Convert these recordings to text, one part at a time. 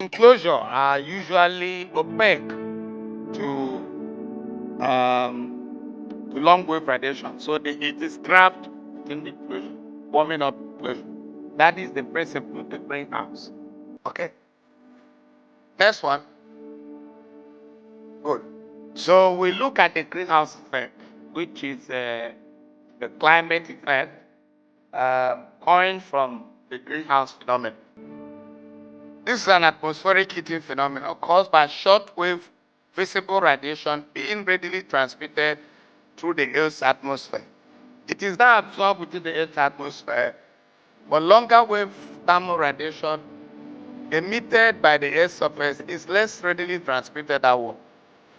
Enclosure are usually opaque to long wave radiation, so the heat is trapped in the enclosure, warming up the enclosure. That is the principle of the greenhouse. Okay. Next one. Good. So we look at the greenhouse effect, which is the climate effect coined from the greenhouse phenomenon. This is an atmospheric heating phenomenon caused by shortwave visible radiation being readily transmitted through the Earth's atmosphere. It is now absorbed within the Earth's atmosphere, but longer wave thermal radiation emitted by the Earth's surface is less readily transmitted outward,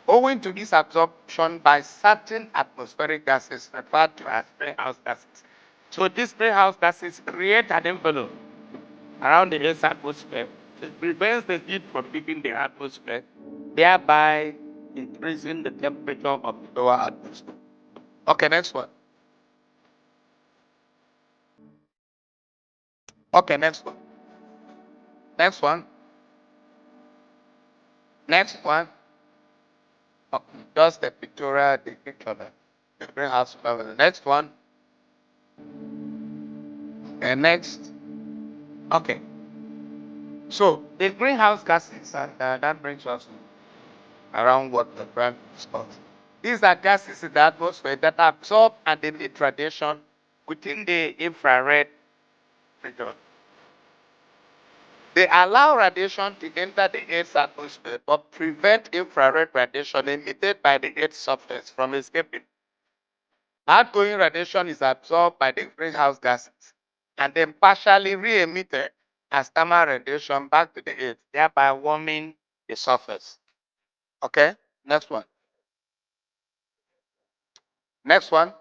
owing to this absorption by certain atmospheric gases referred to as greenhouse gases. So these greenhouse gases create an envelope around the Earth's atmosphere. It prevents the heat from leaving the atmosphere, thereby increasing the temperature of the lower atmosphere. Okay, next one. Okay, next one. Next one. Next one. Okay, just the pictorial depiction of the greenhouse phenomenon. Next one. And next. Okay. So the greenhouse gases, and that brings us around what the prime discussed. These are gases in the atmosphere that absorb and emit radiation within the infrared region. They allow radiation to enter the Earth's atmosphere but prevent infrared radiation emitted by the Earth's surface from escaping. Outgoing radiation is absorbed by the greenhouse gases and then partially re-emitted as thermal radiation back to the Earth, thereby warming the surface. Okay, next one. Next one.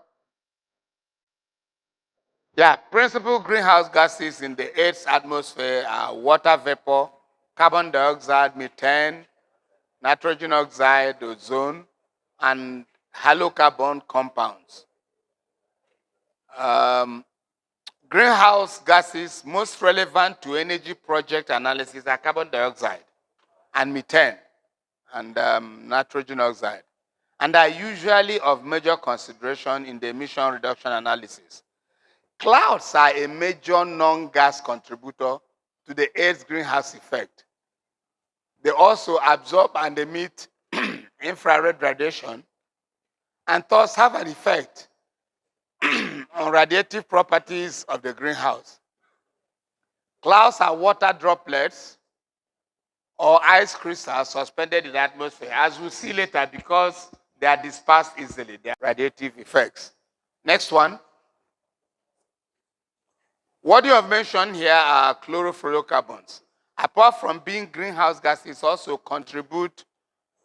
Yeah, principal greenhouse gases in the Earth's atmosphere are water vapor, carbon dioxide, methane, nitrogen oxide, ozone, and halocarbon compounds. Um, Greenhouse gases most relevant to energy project analysis are carbon dioxide and methane and nitrogen oxide, and are usually of major consideration in the emission reduction analysis. Clouds are a major non-gas contributor to the Earth's greenhouse effect. They also absorb and emit infrared radiation and thus have an effect on radiative properties of the greenhouse. Clouds are water droplets or ice crystals suspended in the atmosphere, as we'll see later, because they are dispersed easily. They are radiative effects. Next one. What you have mentioned here are chlorofluorocarbons. Apart from being greenhouse gases, also contribute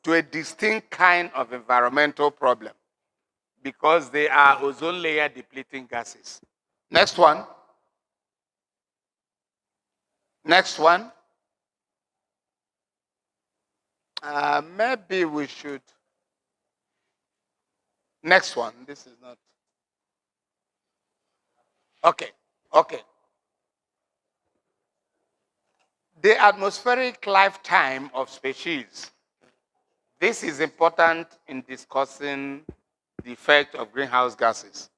to a distinct kind of environmental problem because they are ozone layer depleting gases. Next one. Next one. Maybe we should. Next one. This is not. Okay. Okay. The atmospheric lifetime of species. This is important in discussing the effect of greenhouse gases.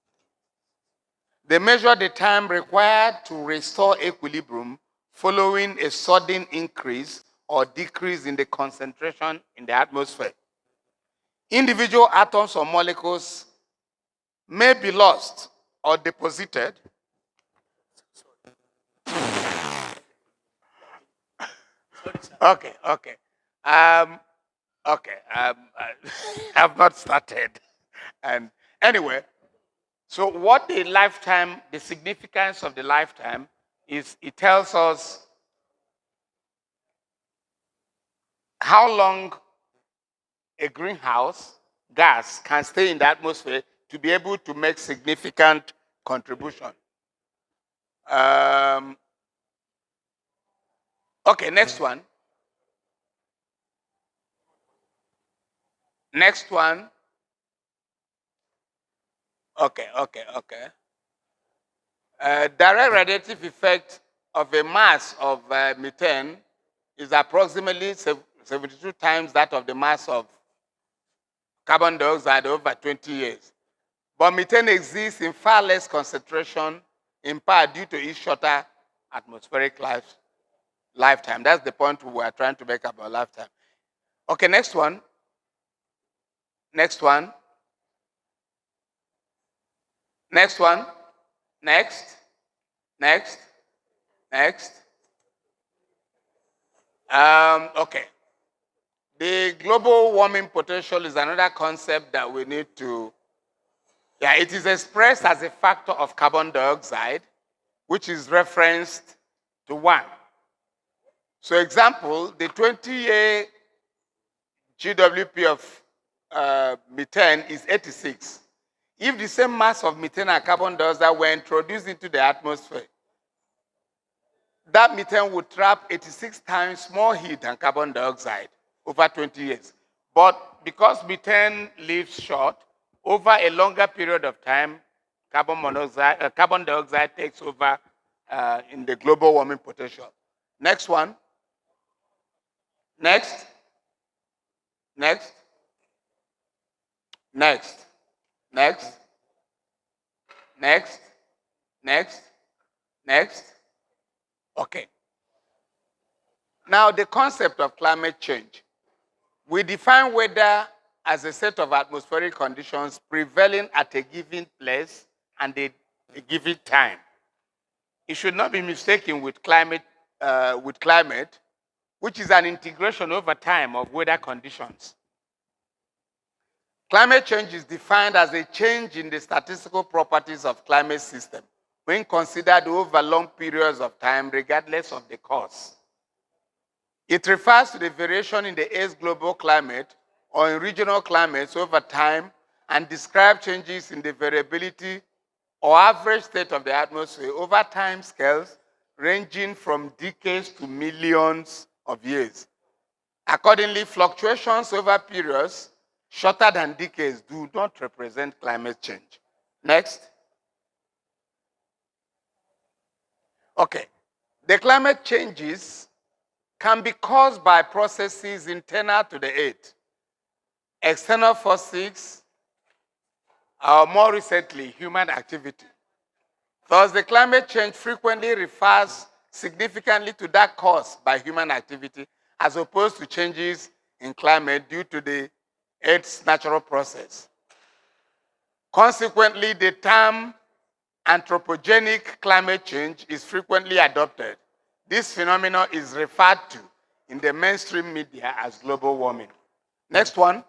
They measure the time required to restore equilibrium following a sudden increase or decrease in the concentration in the atmosphere. Individual atoms or molecules may be lost or deposited. Okay, okay. Okay, I have not started. And anyway, so what the lifetime, the significance of the lifetime is, it tells us how long a greenhouse gas can stay in the atmosphere to be able to make significant contribution. Okay, next one. Next one. Okay. Direct radiative effect of a mass of methane is approximately 72 times that of the mass of carbon dioxide over 20 years. But methane exists in far less concentration, in part due to its shorter atmospheric lifetime. That's the point we are trying to make about lifetime. Okay, next one. Next one. Next one. Next. Next. Next. Okay. The global warming potential is another concept that we need to, it is expressed as a factor of carbon dioxide, which is referenced to 1. So example, the 20-year GWP of methane is 86. If the same mass of methane and carbon dioxide were introduced into the atmosphere, that methane would trap 86 times more heat than carbon dioxide over 20 years. But because methane lives short, over a longer period of time, carbon dioxide takes over in the global warming potential. Next one. Next. Next. Next. Next. Next. Next. Next. Okay. Now, the concept of climate change. We define weather as a set of atmospheric conditions prevailing at a given place and a given time. It should not be mistaken with climate, which is an integration over time of weather conditions. Climate change is defined as a change in the statistical properties of climate system when considered over long periods of time, regardless of the cause. It refers to the variation in the Earth's global climate or in regional climates over time and describes changes in the variability or average state of the atmosphere over time scales ranging from decades to millions of years. Accordingly, fluctuations over periods shorter than decades do not represent climate change. Next. Okay. The climate changes can be caused by processes internal to the Earth, external forces, or more recently, human activity. Thus, the climate change frequently refers significantly to that caused by human activity as opposed to changes in climate due to the Earth's natural process. Consequently, the term anthropogenic climate change is frequently adopted. This phenomenon is referred to in the mainstream media as global warming. Next one.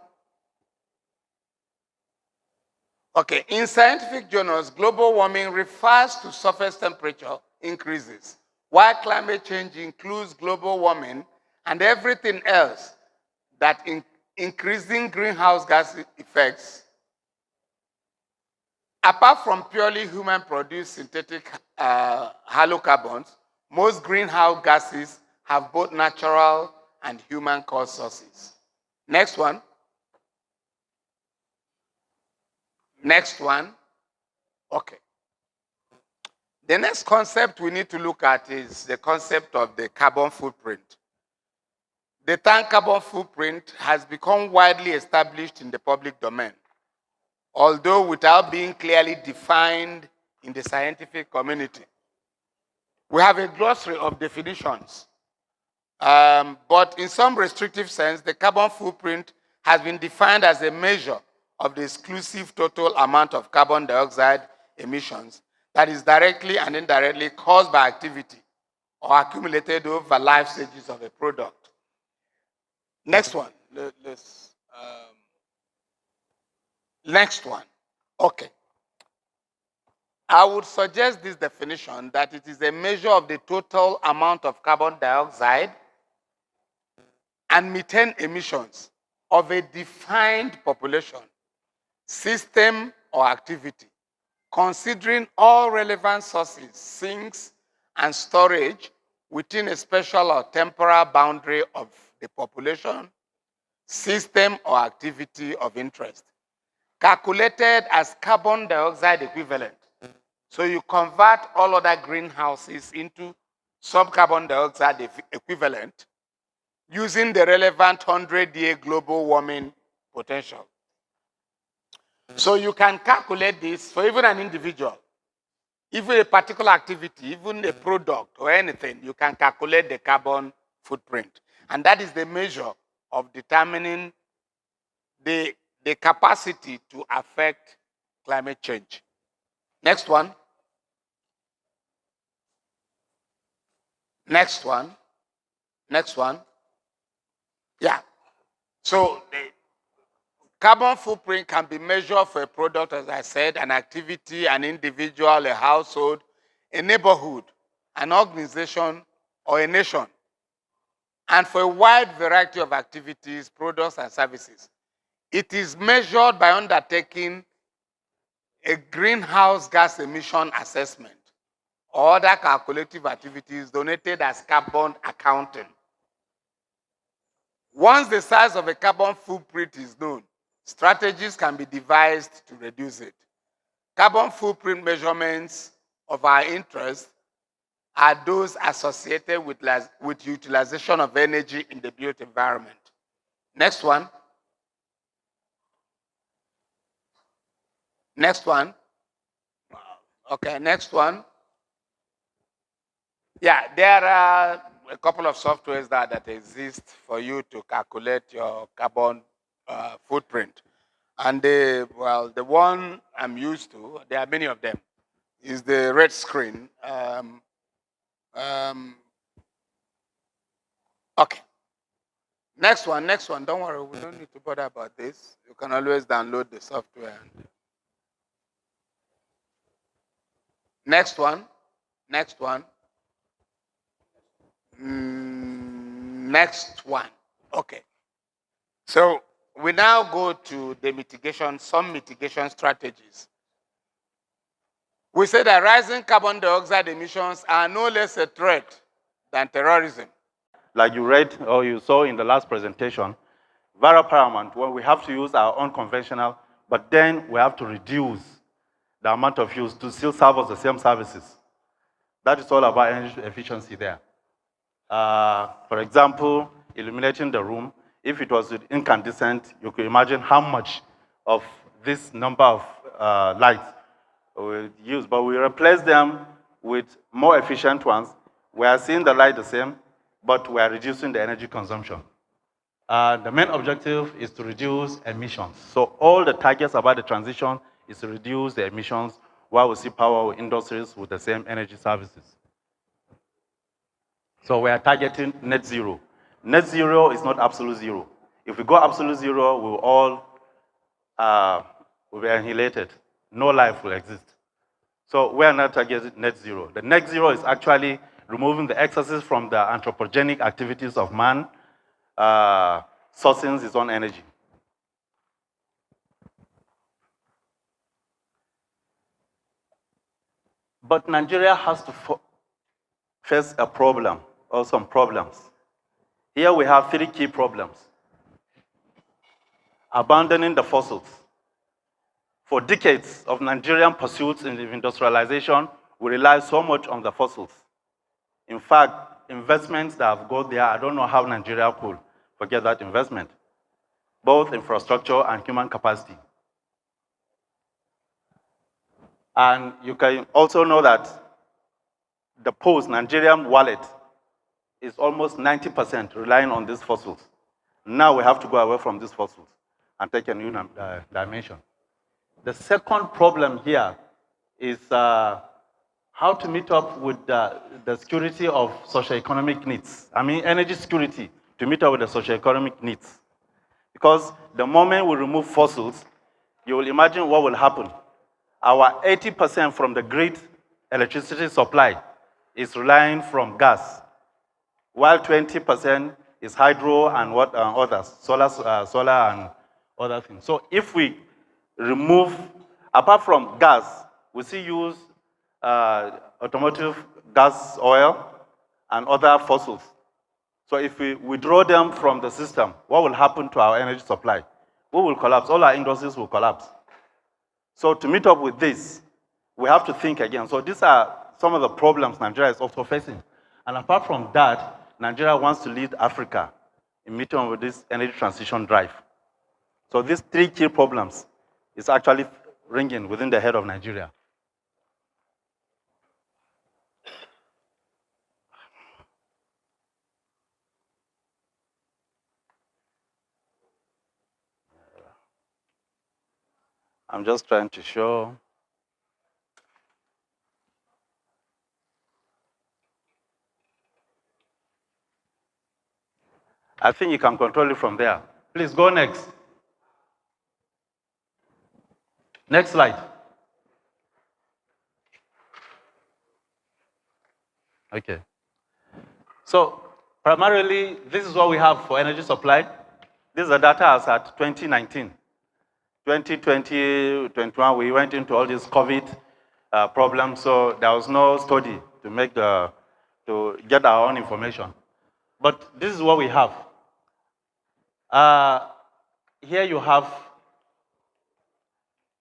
Okay, in scientific journals, global warming refers to surface temperature increases, while climate change includes global warming and everything else that increasing greenhouse gas effects. Apart from purely human-produced synthetic halocarbons, most greenhouse gases have both natural and human-caused sources. Next one. Next one. Okay. The next concept we need to look at is the concept of the carbon footprint. The term carbon footprint has become widely established in the public domain, although without being clearly defined in the scientific community. We have a glossary of definitions, but in some restrictive sense, the carbon footprint has been defined as a measure of the exclusive total amount of carbon dioxide emissions that is directly and indirectly caused by activity or accumulated over life stages of a product. Next one. Next one. Okay. I would suggest this definition that it is a measure of the total amount of carbon dioxide and methane emissions of a defined population, system, or activity, considering all relevant sources, sinks, and storage within a special or temporal boundary of the population, system, or activity of interest, calculated as carbon dioxide equivalent. So you convert all other greenhouses into some carbon dioxide equivalent, using the relevant 100-year global warming potential. So you can calculate this for even an individual. Even a particular activity, even a product or anything, you can calculate the carbon footprint. And that is the measure of determining the capacity to affect climate change. Next one. Next one. Next one. Yeah. So the carbon footprint can be measured for a product, as I said, an activity, an individual, a household, a neighborhood, an organization, or a nation, and for a wide variety of activities, products, and services. It is measured by undertaking a greenhouse gas emission assessment or other calculative activities donated as carbon accounting. Once the size of a carbon footprint is known, strategies can be devised to reduce it. Carbon footprint measurements of our interest are those associated with utilization of energy in the built environment. Next one. Next one. Okay, next one. Yeah, there are a couple of softwares that exist for you to calculate your carbon footprint. And the one I'm used to, there are many of them, is the red screen. Okay. Next one. Don't worry, we don't need to bother about this. You can always download the software. Next one. Next one. Next one. Okay. So we now go to the some mitigation strategies. We say that rising carbon dioxide emissions are no less a threat than terrorism. Like you read or you saw in the last presentation, very paramount when we have to use our unconventional, but then we have to reduce the amount of use to still serve us the same services. That is all about energy efficiency there. For example, illuminating the room, if it was with incandescent, you could imagine how much of this number of lights we use, but we replace them with more efficient ones. We are seeing the light the same, but we are reducing the energy consumption. The main objective is to reduce emissions. So all the targets about the transition is to reduce the emissions while we see power industries with the same energy services. So we are targeting net zero. Net zero is not absolute zero. If we go absolute zero, we'll all will be annihilated. No life will exist. So we are not targeting net zero. The net zero is actually removing the excesses from the anthropogenic activities of man, sourcing his own energy. But Nigeria has to face a problem, or some problems. Here we have 3 key problems. Abandoning the fossils. For decades of Nigerian pursuits in industrialization, we rely so much on the fossils. In fact, investments that have gone there, I don't know how Nigeria could forget that investment, both infrastructure and human capacity. And you can also know that the post-Nigerian wallet is almost 90% relying on these fossils. Now we have to go away from these fossils and take a new dimension. The second problem here is how to meet up with the security of socioeconomic needs. I mean, energy security to meet up with the socioeconomic needs. Because the moment we remove fossils, you will imagine what will happen. Our 80% from the grid electricity supply is relying from gas, while 20% is hydro and others, solar and other things. So if we remove, apart from gas, we still use automotive gas oil and other fossils. So if we withdraw them from the system, what will happen to our energy supply? We will collapse. All our industries will collapse. So to meet up with this, we have to think again. So these are some of the problems Nigeria is also facing. And apart from that, Nigeria wants to lead Africa in meeting with this energy transition drive. So these three key problems is actually ringing within the head of Nigeria. I'm just trying to show. I think you can control it from there. Please go next. Next slide. Okay. So primarily, this is what we have for energy supply. This is the data as at 2019. 2020, 21, we went into all these COVID problems, so there was no study to get our own information. But this is what we have. Here you have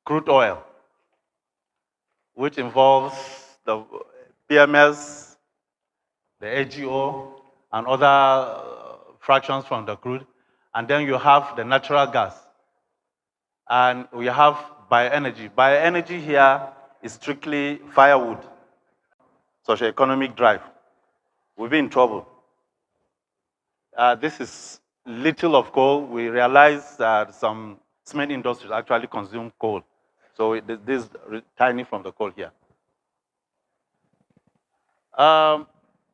crude oil, which involves the PMS, the AGO, and other fractions from the crude. And then you have the natural gas. And we have bioenergy. Bioenergy here is strictly firewood, socio-economic drive. We'll be in trouble. This is little of coal. We realize that some cement industries actually consume coal. So this is tiny from the coal here.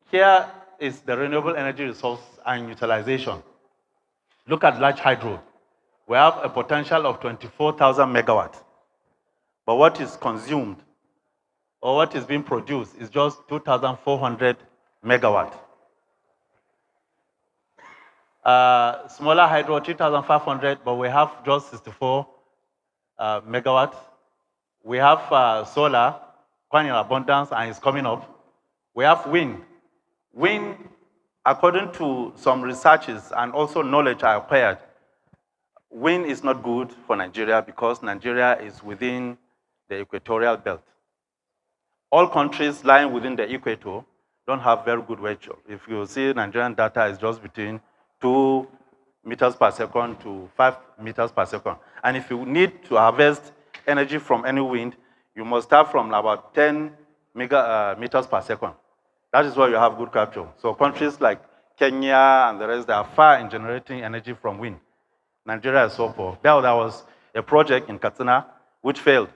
Here is the renewable energy resource and utilization. Look at large hydro. We have a potential of 24,000 megawatts. But what is consumed or what is being produced is just 2,400 megawatts. Smaller hydro, 3,500, but we have just 64 megawatts. We have solar, quite in abundance, and it's coming up. We have wind. Wind, according to some researches and also knowledge I acquired, wind is not good for Nigeria because Nigeria is within the equatorial belt. All countries lying within the equator don't have very good weather. If you see Nigerian data is just between 2 meters per second to 5 meters per second. And if you need to harvest energy from any wind, you must start from about 10 meters per second. That is why you have good capture. So countries like Kenya and the rest, they are far in generating energy from wind. Nigeria is so poor. There was a project in Katsina which failed,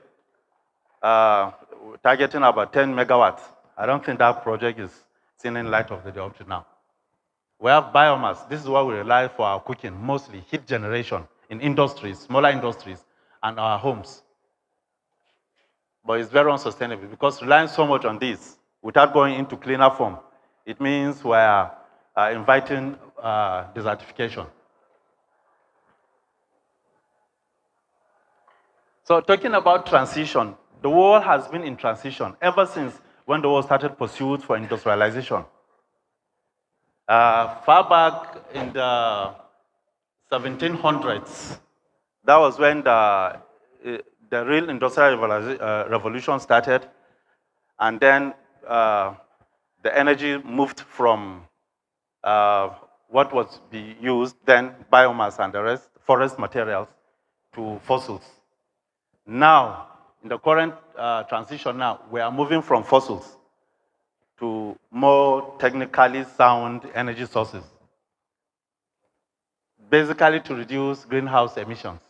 targeting about 10 megawatts. I don't think that project is seen in light of the day up to now. We have biomass. This is what we rely for our cooking, mostly heat generation in industries, smaller industries, and our homes. But it's very unsustainable because relying so much on this without going into cleaner form, it means we are inviting desertification. So talking about transition, the world has been in transition ever since when the world started pursuits for industrialization. Far back in the 1700s, that was when the real industrial revolution started, and then the energy moved from what was being used then, biomass and the rest, forest materials, to fossils. Now, in the current transition now, we are moving from fossils to more technically sound energy sources, basically to reduce greenhouse emissions.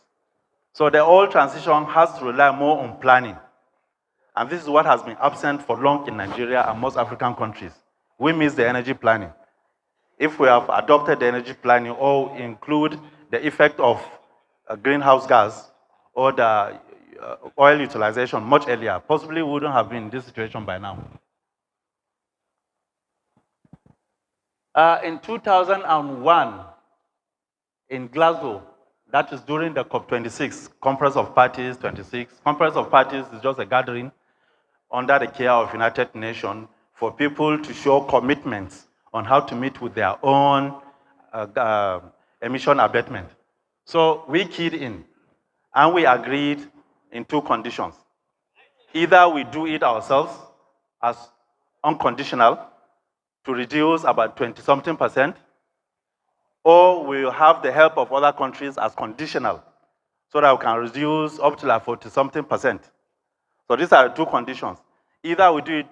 So the whole transition has to rely more on planning. And this is what has been absent for long in Nigeria and most African countries. We miss the energy planning. If we have adopted the energy planning or include the effect of greenhouse gas or the oil utilization much earlier, possibly we wouldn't have been in this situation by now. In 2001, in Glasgow, that is during the COP26, Conference of Parties 26. Conference of Parties is just a gathering under the care of United Nations for people to show commitments on how to meet with their own emission abatement. So we keyed in, and we agreed in two conditions. Either we do it ourselves as unconditional to reduce about 20-something%, or we will have the help of other countries as conditional, so that we can reduce up to like 40-something%. So these are the two conditions. Either we do it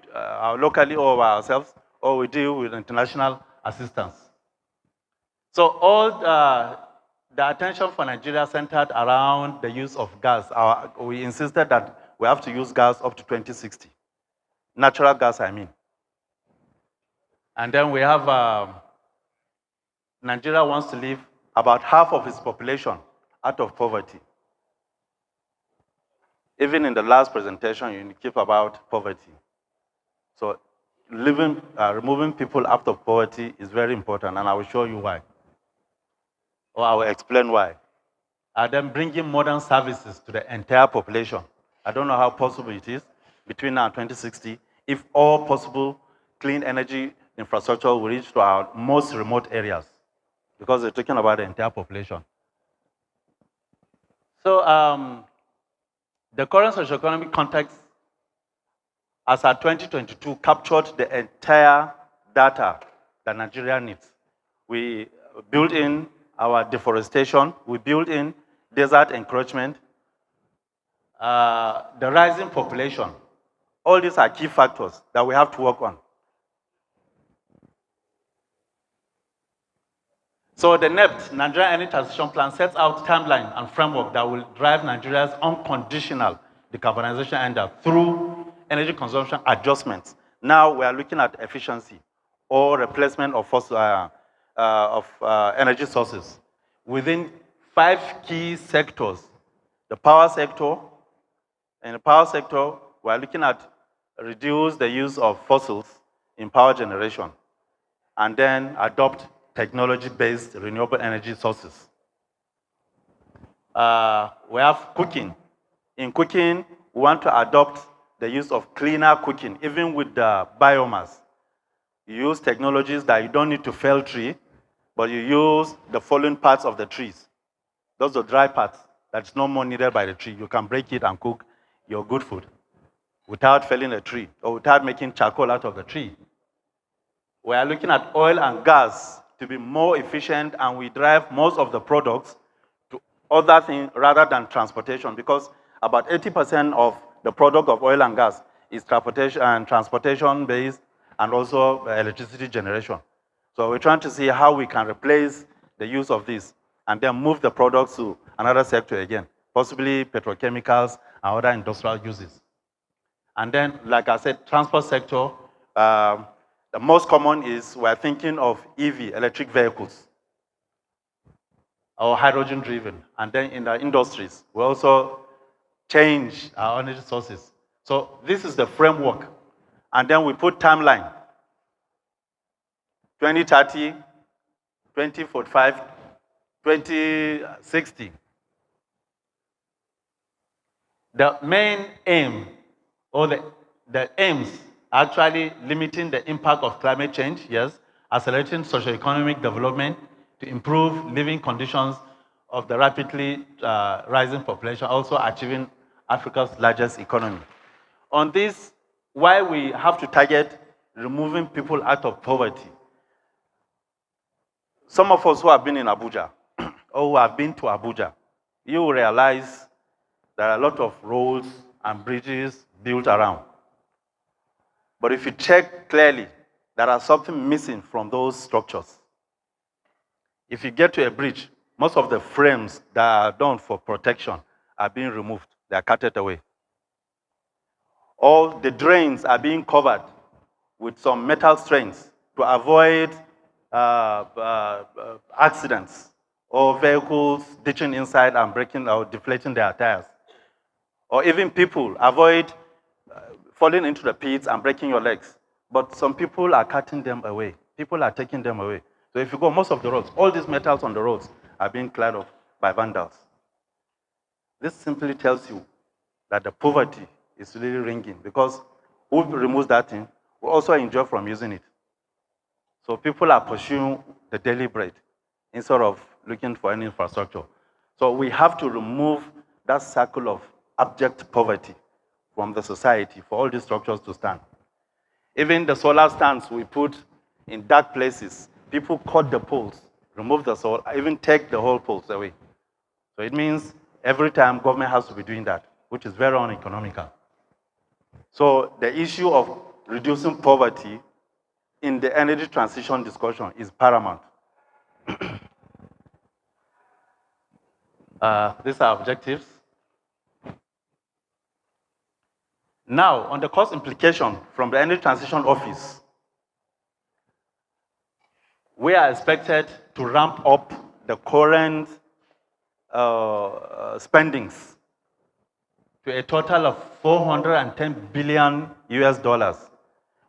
locally or by ourselves, or we deal with international assistance. So all the attention for Nigeria centered around the use of gas. We insisted that we have to use gas up to 2060. Natural gas, I mean. And then we have Nigeria wants to leave about half of its population out of poverty. Even in the last presentation, you keep about poverty. So removing people out of poverty is very important, and I will show you why. Or I will explain why. And then bringing modern services to the entire population. I don't know how possible it is between now and 2060 if all possible clean energy infrastructure will reach to our most remote areas, because they're talking about the entire population. So the current socioeconomic context as at 2022 captured the entire data that Nigeria needs. We built in our deforestation, we built in desert encroachment, the rising population. All these are key factors that we have to work on. So the NEPT, Nigeria Energy Transition Plan, sets out timeline and framework that will drive Nigeria's unconditional decarbonization agenda through energy consumption adjustments. Now we are looking at efficiency or replacement of fossil energy sources within 5 key sectors. The power sector. In the power sector, we are looking at reduce the use of fossils in power generation, and then adopt technology-based renewable energy sources. We have cooking. In cooking, we want to adopt the use of cleaner cooking, even with the biomass. You use technologies that you don't need to fell tree, but you use the fallen parts of the trees. Those are dry parts that's no more needed by the tree. You can break it and cook your good food without felling a tree or without making charcoal out of the tree. We are looking at oil and gas to be more efficient, and we drive most of the products to other things rather than transportation, because about 80% of the product of oil and gas is transportation based and also electricity generation. So we're trying to see how we can replace the use of this and then move the products to another sector again, possibly petrochemicals and other industrial uses. And then, like I said, transport sector, the most common is we're thinking of EV, electric vehicles, or hydrogen driven. And then in the industries, we also change our energy sources. So this is the framework. And then we put timeline, 2030, 2045, 2060. The main aim, or the aims, actually limiting the impact of climate change, yes, accelerating socioeconomic development to improve living conditions of the rapidly rising population, also achieving Africa's largest economy. On this, why we have to target removing people out of poverty. Some of us who have been in Abuja, or who have been to Abuja, you will realize there are a lot of roads and bridges built around. But if you check clearly, there are something missing from those structures. If you get to a bridge, most of the frames that are done for protection are being removed. They are cutted away. All the drains are being covered with some metal strains to avoid accidents or vehicles ditching inside and breaking or deflating their tires. Or even people avoid falling into the pits and breaking your legs. But some people are cutting them away. People are taking them away. So if you go most of the roads, all these metals on the roads are being cleared off by vandals. This simply tells you that the poverty is really ringing, because who removes that thing will also enjoy from using it. So people are pursuing the daily bread instead of looking for any infrastructure. So we have to remove that circle of abject poverty from the society for all these structures to stand. Even the solar stands we put in dark places, people cut the poles remove the solar, even take the whole poles away. So it means every time government has to be doing that, which is very uneconomical. So the issue of reducing poverty in the energy transition discussion is paramount. These are objectives. Now, on the cost implication from the Energy Transition Office, we are expected to ramp up the current spendings to a total of 410 billion US dollars,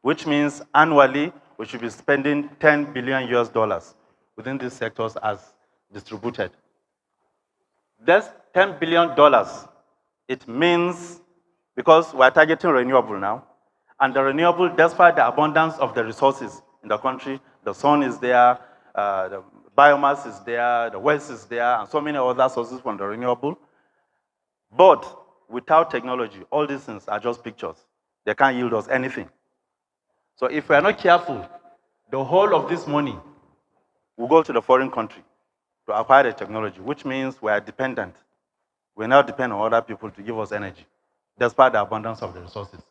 which means annually we should be spending 10 billion US dollars within these sectors as distributed. That's $10 billion. It means, because we're targeting renewable now, and the renewable, despite the abundance of the resources in the country, the sun is there, the biomass is there, the waste is there, and so many other sources from the renewable. But without technology, all these things are just pictures. They can't yield us anything. So if we are not careful, the whole of this money will go to the foreign country to acquire the technology, which means we are dependent. We now depend on other people to give us energy, despite the abundance of the resources.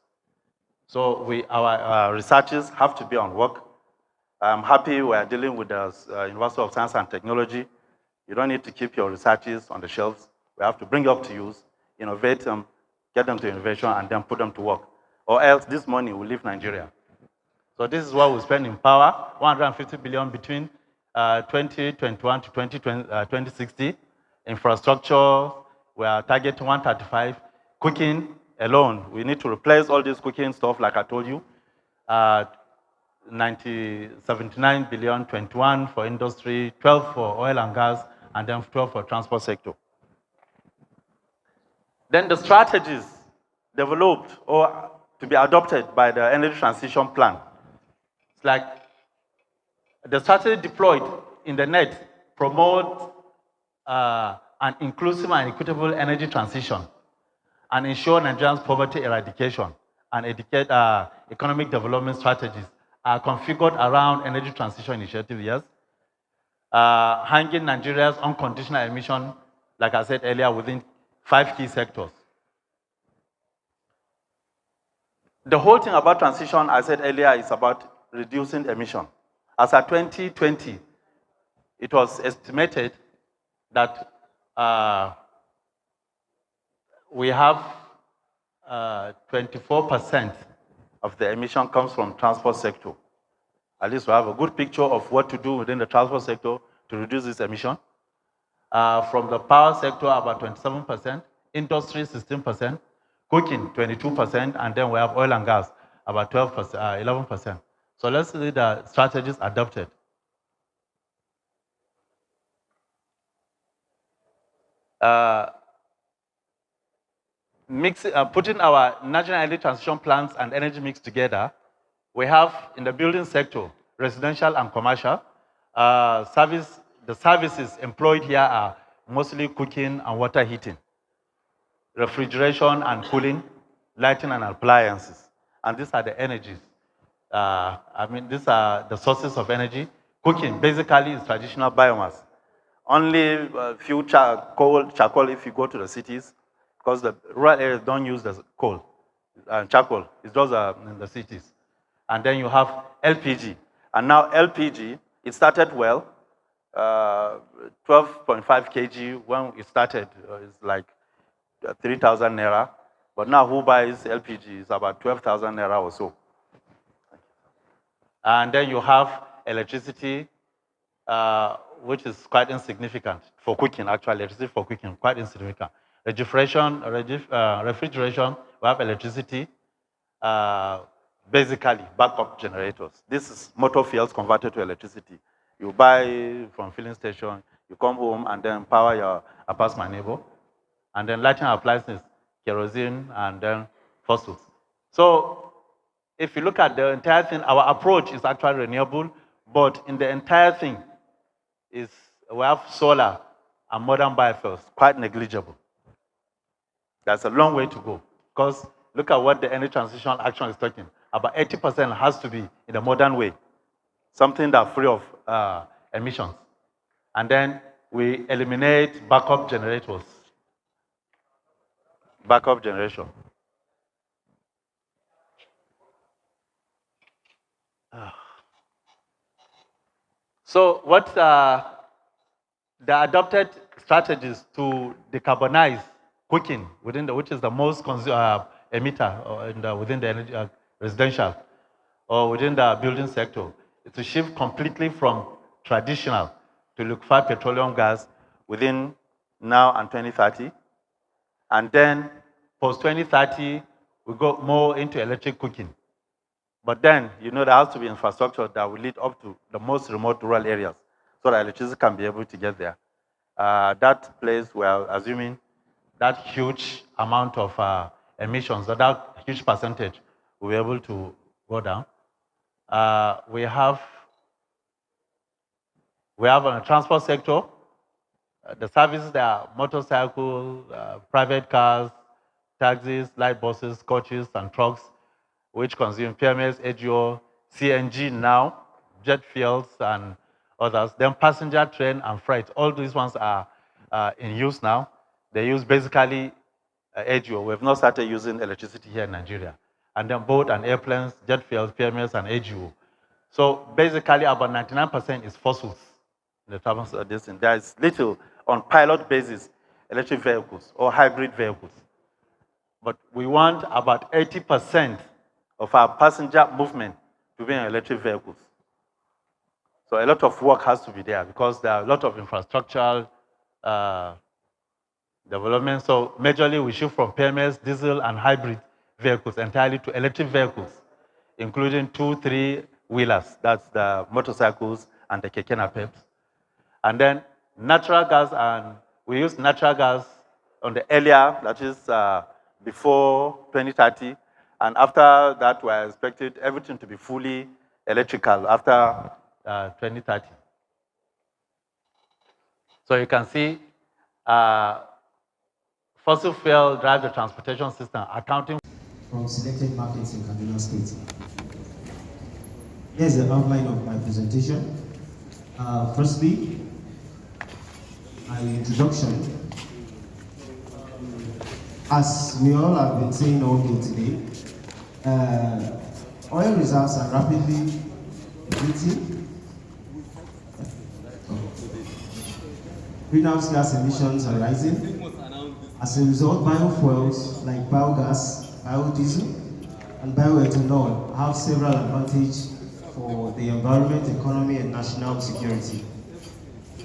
So our researchers have to be on work. I'm happy we are dealing with the University of Science and Technology. You don't need to keep your researches on the shelves. We have to bring up to use, innovate them, get them to innovation, and then put them to work. Or else this money will leave Nigeria. So this is what we spend in power, 150 billion between 2021 to 2060. Infrastructure, we are targeting 135. Cooking alone, we need to replace all this cooking stuff, like I told you. 79 billion, 21 for industry, 12 for oil and gas, and then 12 for transport sector. Then the strategies developed or to be adopted by the energy transition plan. It's like the strategy deployed in the net promote an inclusive and equitable energy transition and ensure Nigerians' poverty eradication and educate economic development strategies are configured around energy transition initiative, yes. Hanging Nigeria's unconditional emission, like I said earlier, within 5 key sectors. The whole thing about transition, I said earlier, is about reducing emission. As at 2020, it was estimated that we have 24% of the emission comes from transport sector. At least we have a good picture of what to do within the transport sector to reduce this emission. From the power sector, about 27%, industry, 16%, cooking, 22%, and then we have oil and gas, about 11%. So let's see the strategies adopted. Putting our national energy transition plans and energy mix together, we have in the building sector, residential and commercial, the services employed here are mostly cooking and water heating, refrigeration and cooling, lighting and appliances. And these are the energies. These are the sources of energy. Cooking basically is traditional biomass. Only a few charcoal if you go to the cities, because the rural areas don't use the coal and charcoal. It's just in the cities. And then you have LPG. And now LPG, it started well, 12.5 kg when it started, it's like 3,000 naira. But now who buys LPG? It's about 12,000 naira or so. And then you have electricity, which is quite insignificant for cooking, actually, electricity for cooking, quite insignificant. Refrigeration, we have electricity, basically backup generators. This is motor fuels converted to electricity. You buy from filling station, you come home and then power your apartment neighbor. And then lighting appliances, kerosene, and then fossils. So if you look at the entire thing, our approach is actually renewable, but in the entire thing, we have solar and modern biofuels, quite negligible. That's a long way to go, because look at what the energy transition action is talking. About 80% has to be in a modern way, something that's free of emissions. And then we eliminate backup generators. Backup generation. So what the adopted strategies to decarbonize cooking within which is the most emitter within the energy, residential or within the building sector, is to shift completely from traditional to liquefied petroleum gas within now and 2030. And then post 2030, we go more into electric cooking. But then, you know, there has to be infrastructure that will lead up to the most remote rural areas so that electricity can be able to get there. That place, we are assuming that huge amount of emissions, that huge percentage will be able to go down. We have on the transport sector, the services there are motorcycles, private cars, taxis, light buses, coaches, and trucks, which consume PMS, AGO, CNG now, jet fuels, and others. Then passenger, train, and freight. All these ones are in use now. They use basically AGO. We have not started using electricity here in Nigeria. And then boat and airplanes, jet fuels, PMS, and AGO. So basically about 99% is fossils in the terms of this. And there is little on pilot basis electric vehicles or hybrid vehicles. But we want about 80% of our passenger movement to be in electric vehicles. So a lot of work has to be there because there are a lot of infrastructural development. So majorly we shift from PMS, diesel, and hybrid vehicles entirely to electric vehicles, including 2, 3-wheelers. That's the motorcycles and the keke napeps. And then natural gas, and we use natural gas on the earlier, that is before 2030. And after that, we are expected everything to be fully electrical after 2030. So you can see fossil fuel drive the transportation system, accounting from selected markets in Kaduna State. Here's the outline of my presentation. Firstly, my introduction. As we all have been saying all day today, oil reserves are rapidly depleting. Greenhouse gas emissions are rising. As a result, biofuels like biogas, biodiesel, and bioethanol have several advantages for the environment, economy, and national security.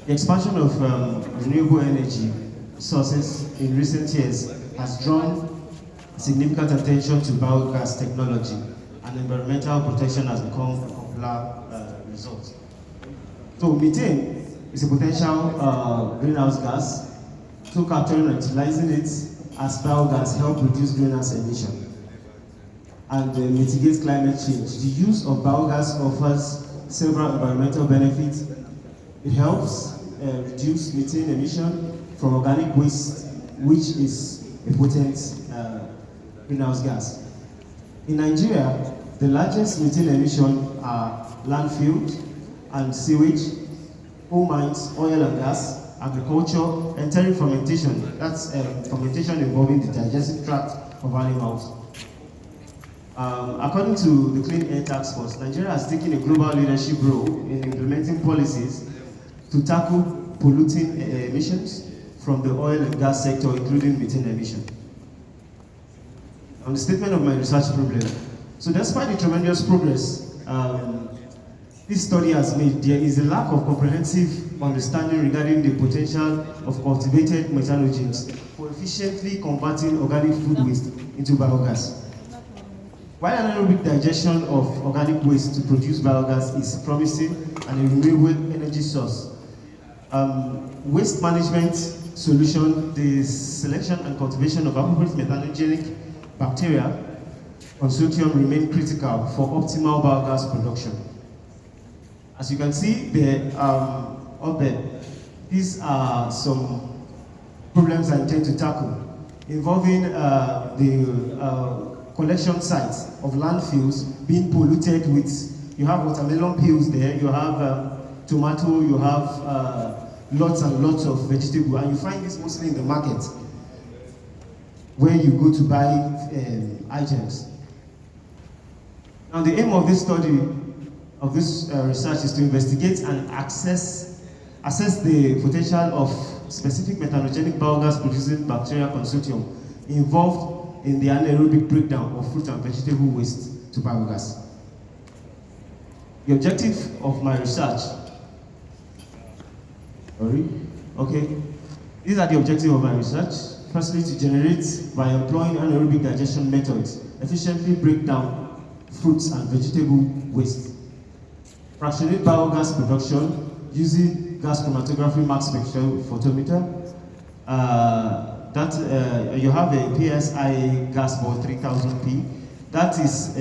The expansion of renewable energy sources in recent years has drawn significant attention to biogas technology, and environmental protection has become a popular result. So methane is a potential greenhouse gas. So capturing and utilizing it as biogas help reduce greenhouse emission and mitigate climate change. The use of biogas offers several environmental benefits. It helps reduce methane emission from organic waste, which is a potent greenhouse gas. In Nigeria, the largest methane emission are landfills and sewage, coal mines, oil and gas, agriculture, entering fermentation. That's fermentation involving the digestive tract of animals. According to the Clean Air Task Force, Nigeria has taken a global leadership role in implementing policies to tackle polluting emissions from the oil and gas sector, including methane emission. On the statement of my research problem. So despite the tremendous progress this study has made, there is a lack of comprehensive understanding regarding the potential of cultivated methanogens for efficiently converting organic food waste into biogas. While anaerobic digestion of organic waste to produce biogas is promising and a renewable energy source, waste management solution, the selection and cultivation of appropriate methanogenic bacteria consortium remain critical for optimal biogas production. As you can see there, up there, these are some problems I intend to tackle involving the collection sites of landfills being polluted with, you have watermelon peels there, you have tomato, you have lots and lots of vegetable, and you find this mostly in the market where you go to buy items. Now, the aim of this study, of this research, is to investigate and assess the potential of specific methanogenic biogas producing bacteria consortium involved in the anaerobic breakdown of fruit and vegetable waste to biogas. The objective of my research, these are the objectives of my research. Firstly, to generate, by employing anaerobic digestion methods, efficiently break down fruits and vegetable waste. Fractionate biogas production using gas chromatography mass spectrophotometer. You have a PSI gas ball 3000P. That is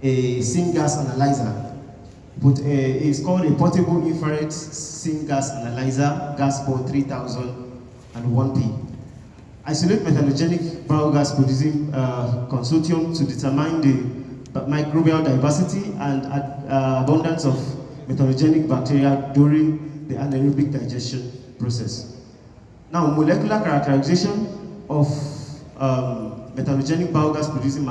a syngas analyzer. But it's called a portable infrared syngas analyzer, gas ball 3001P. Isolate methanogenic biogas producing consortium to determine the microbial diversity and abundance of methanogenic bacteria during the anaerobic digestion process. Now, molecular characterization of methanogenic biogas producing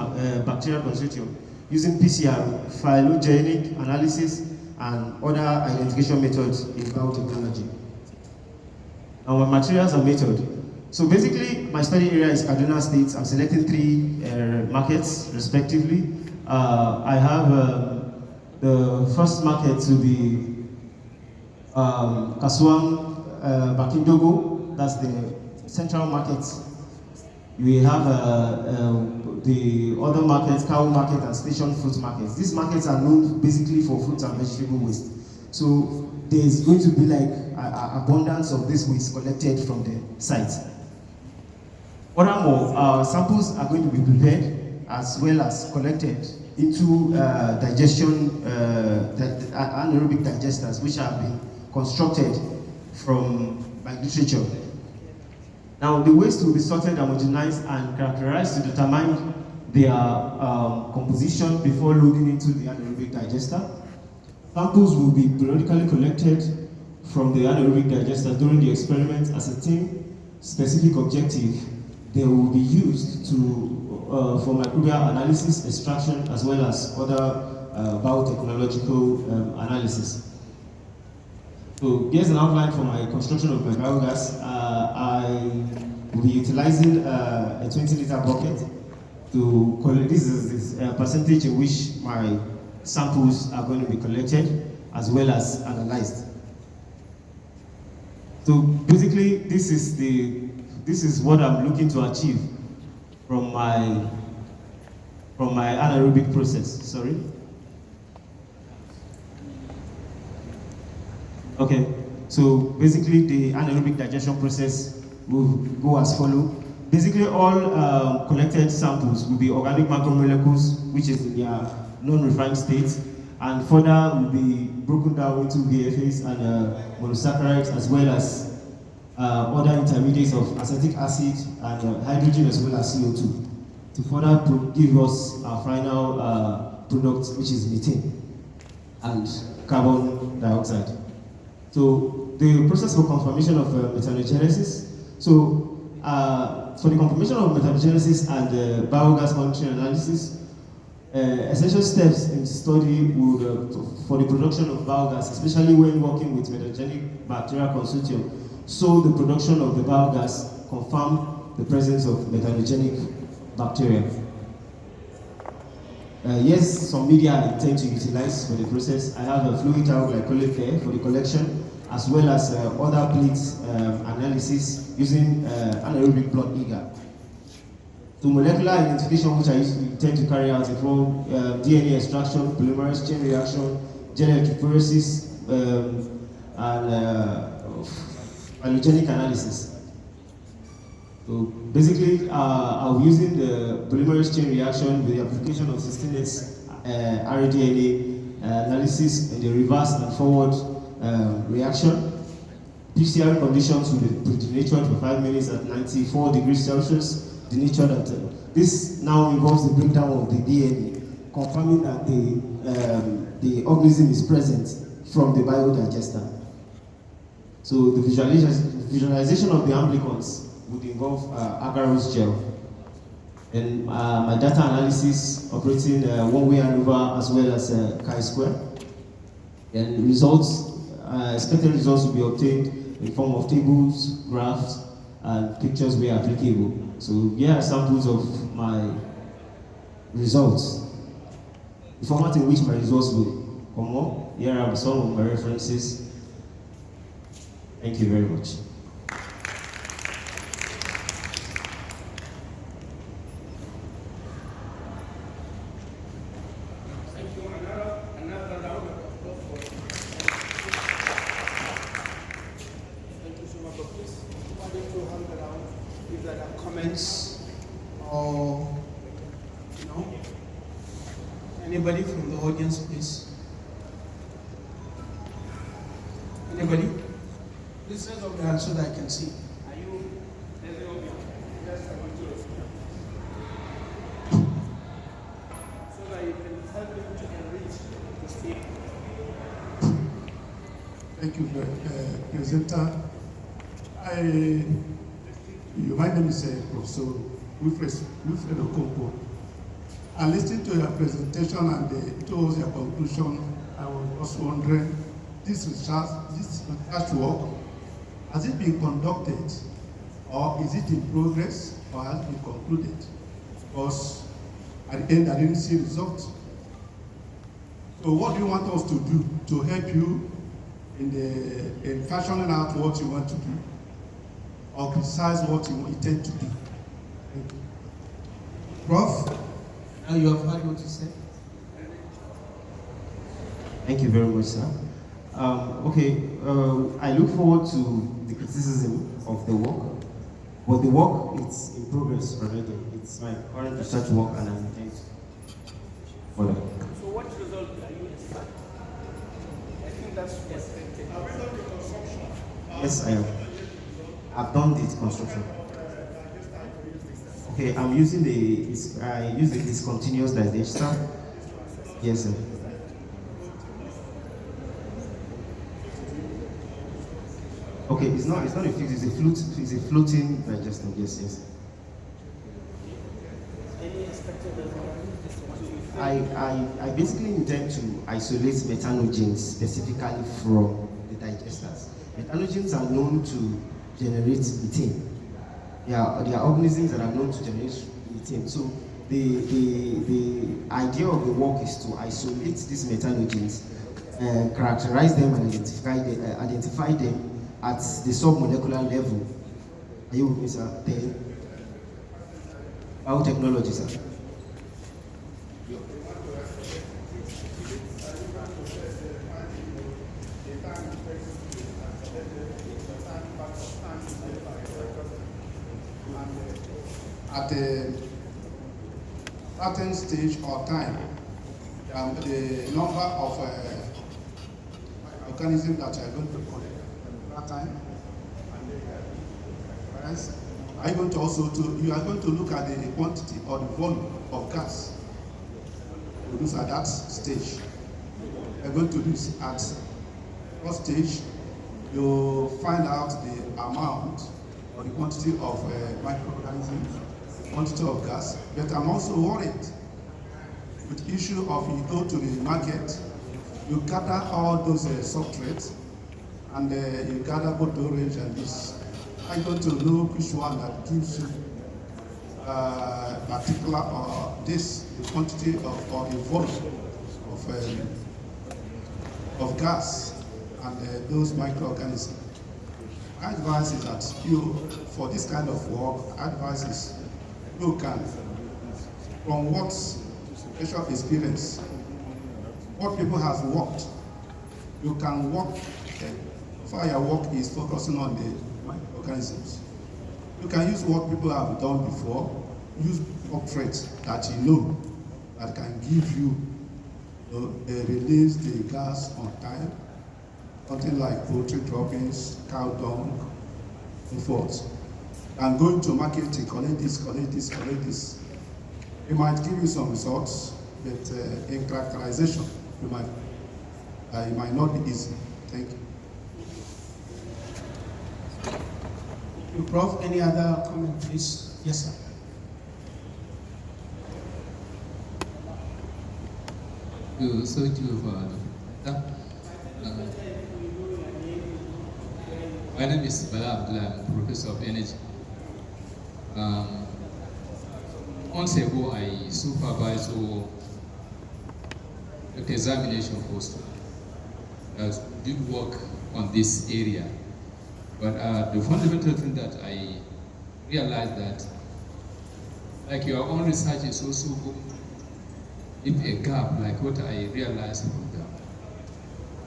bacteria consortium using PCR, phylogenetic analysis, and other identification methods in biotechnology. Now, my materials and method. So basically, my study area is Kaduna State. I'm selecting 3 markets, respectively. I have the first market to be Kasuang, Bakindogo. That's the central market. We have the other markets, cow market and station fruit markets. These markets are known basically for fruit and vegetable waste. So there's going to be like abundance of this waste collected from the site. Furthermore, samples are going to be prepared as well as collected into digestion, anaerobic digesters, which have been constructed by literature. Now, the waste will be sorted, homogenized, and characterized to determine their composition before loading into the anaerobic digester. Samples will be periodically collected from the anaerobic digester during the experiment, ascertain specific objective. They will be used for microbial analysis, extraction, as well as other biotechnological analysis. So here's an outline for my construction of my biogas. I will be utilizing a 20-liter bucket to collect. This is a percentage in which my samples are going to be collected as well as analyzed. So basically, this is what I'm looking to achieve from my anaerobic process. Sorry. Okay. So basically, the anaerobic digestion process will go as follows. Basically, all collected samples will be organic macromolecules, which is in their non-refined state, and further will be broken down into VFAs and monosaccharides, as well as other intermediates of acetic acid and hydrogen, as well as CO2, to further give us our final product, which is methane and carbon dioxide. So the process for confirmation of methanogenesis. So for the confirmation of methanogenesis and biogas monitoring analysis, essential steps in study would, for the production of biogas, especially when working with methanogenic bacterial consortium, so the production of the biogas confirm the presence of methanogenic bacteria. Yes, some media I intend to utilize for the process. I have a fluid glycolate there for the collection, as well as other plates analysis using anaerobic blood agar. So molecular identification, which I intend to carry out, involve DNA extraction, polymerase chain reaction, gel electrophoresis, and phylogenetic analysis. So basically, I'll be using the polymerase chain reaction with the application of 16S rDNA analysis in the reverse and forward reaction. PCR conditions will be denatured for 5 minutes at 94 degrees Celsius. Denatured at this now involves the breakdown of the DNA, confirming that the organism is present from the biodigester. So the visualization of the amplicons would involve agarose gel. And my data analysis operating one-way ANOVA as well as chi-square. And results, expected results will be obtained in form of tables, graphs, and pictures where applicable. So here are samples of my results. The format in which my results will come up. Here are some of my references. Thank you very much. Comments or anybody from the audience, please? Anybody? Please raise up your hand so that I can see. Are you raising up your hand? Yes, I want to. So that you can help them to enrich the speak. Thank you, presenter. My name is Professor Wilfred Okonkwo. I listened to your presentation and towards your conclusion, I was also wondering, this research work, has it been conducted or is it in progress or has it been concluded? Because at the end, I didn't see results. So what do you want us to do to help you in fashioning out what you want to do? Or precise what you intend to do. Thank you. Prof? Now you have heard what you said. Thank you very much, sir. I look forward to the criticism of the work, but the work is in progress already. It's my current research work and I intend for that. So what result are you expecting? I think that's expected. Are we done the construction? Yes, I am. I've done the construction. Okay, I'm using I use the discontinuous digester. Yes, sir. Okay, it's not a fixed, it's a floating digester, yes. Any expected result? I basically intend to isolate methanogens specifically from the digesters. Methanogens are known to generate methane. There are organisms that are known to generate methane. So the idea of the work is to isolate these methanogens, characterize them and identify them at the submolecular level. Are you with me, sir? Biotechnology, sir. At a certain stage or time, the number of organisms that you are going to collect at that time, are you going to you are going to look at the quantity or the volume of gas produced at that stage. You are going to do this at first stage. You find out the amount or the quantity of microorganisms, quantity of gas, but I'm also worried with the issue of you go to the market, you gather all those substrates, and you gather both orange and this. I'm going to know which one that gives you particular or the quantity of or the volume of gas and those microorganisms. My advice is that for this kind of work, advice is you can, from what special experience, what people have worked, you can work, your work is focusing on the microorganisms. You can use what people have done before, use portraits that you know that can give you, release the gas on time, something like poultry droppings, cow dung, and so forth. And going to market to collect this. It might give you some results, but in characterization, it might not be easy. Thank you. You, Prof, any other comment, please? Yes, sir. Thank you for that. My name is Bala Abdullah, I'm Professor of Energy. Months ago, I supervised an examination post. I did work on this area. But the fundamental thing that I realized that, like your own research is also if a gap, like what I realized from them.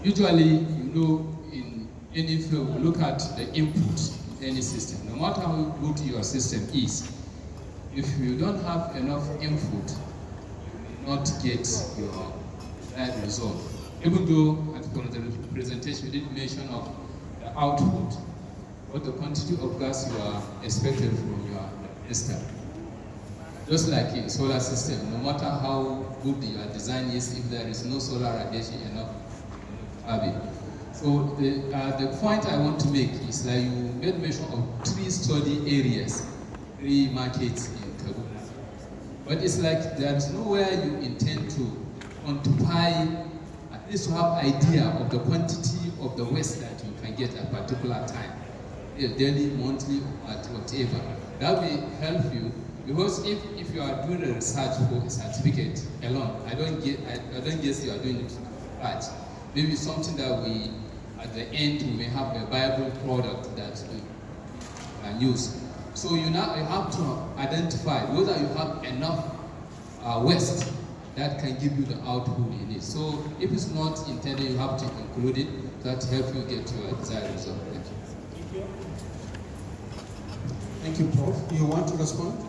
Usually, in any field, look at the input in any system. No matter how good your system is, if you don't have enough input, you will not get your right result. Even though at the presentation you did mention of the output, what the quantity of gas you are expected from your system. Just like in solar system, no matter how good your design is, if there is no solar radiation enough, have it. So the point I want to make is that you made mention of 3 study areas, 3 markets in Kaduna. But it's like there is nowhere you intend to quantify, at least to have idea of the quantity of the waste that you can get at a particular time, daily, monthly, or whatever. That will help you. Because if you are doing a research for a certificate alone, I don't guess you are doing it right. Maybe something that we, at the end, we may have a viable product that we can use. So you have to identify whether you have enough waste that can give you the output you need. So if it's not intended, you have to include it. That helps you get to a desired result. Thank you. Thank you, Prof. You want to respond?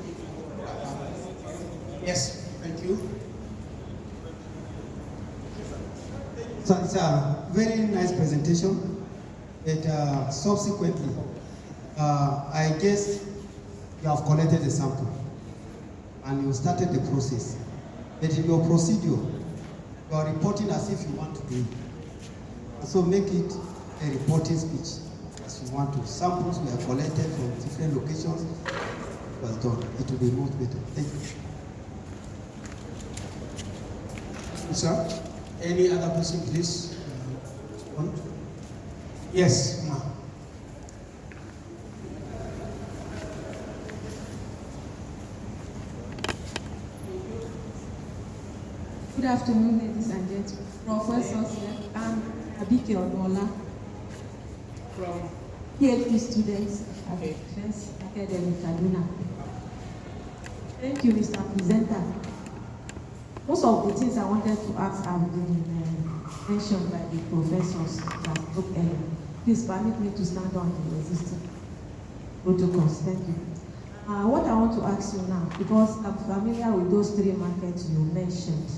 Yes, thank you. So it's a very nice presentation. But subsequently, I guess you have collected a sample and you started the process. But in your procedure, you are reporting as if you want to do it. So make it a reporting speech as you want to. Samples were collected from different locations. It was done. It will be much better. Thank you. Sir, any other person, please? Yes, ma'am. Good afternoon, ladies and gentlemen. Professors, I'm Abike Odola From PhD students at the Defense Academy, Kaduna. Thank you, Mr. Presenter. Most of the things I wanted to ask have been mentioned by the professors that spoke earlier. Please permit me to stand on the existing protocols. Thank you. What I want to ask you now, because I'm familiar with those 3 markets you mentioned,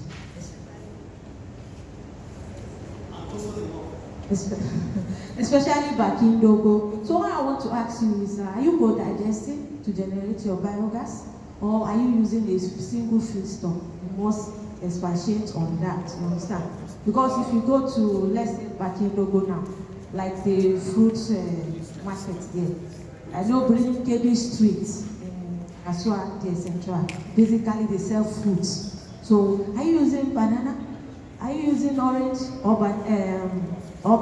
especially back in Dogo. So what I want to ask you is, are you co-digesting to generate your biogas? Or are you using a single feedstock? You must expatiate on that, you understand? Because if you go to, let's say, Bakindogo now, like the fruit market there, I know bringing KB Street in Asua, etc. Basically, they sell fruits. So, are you using banana? Are you using orange or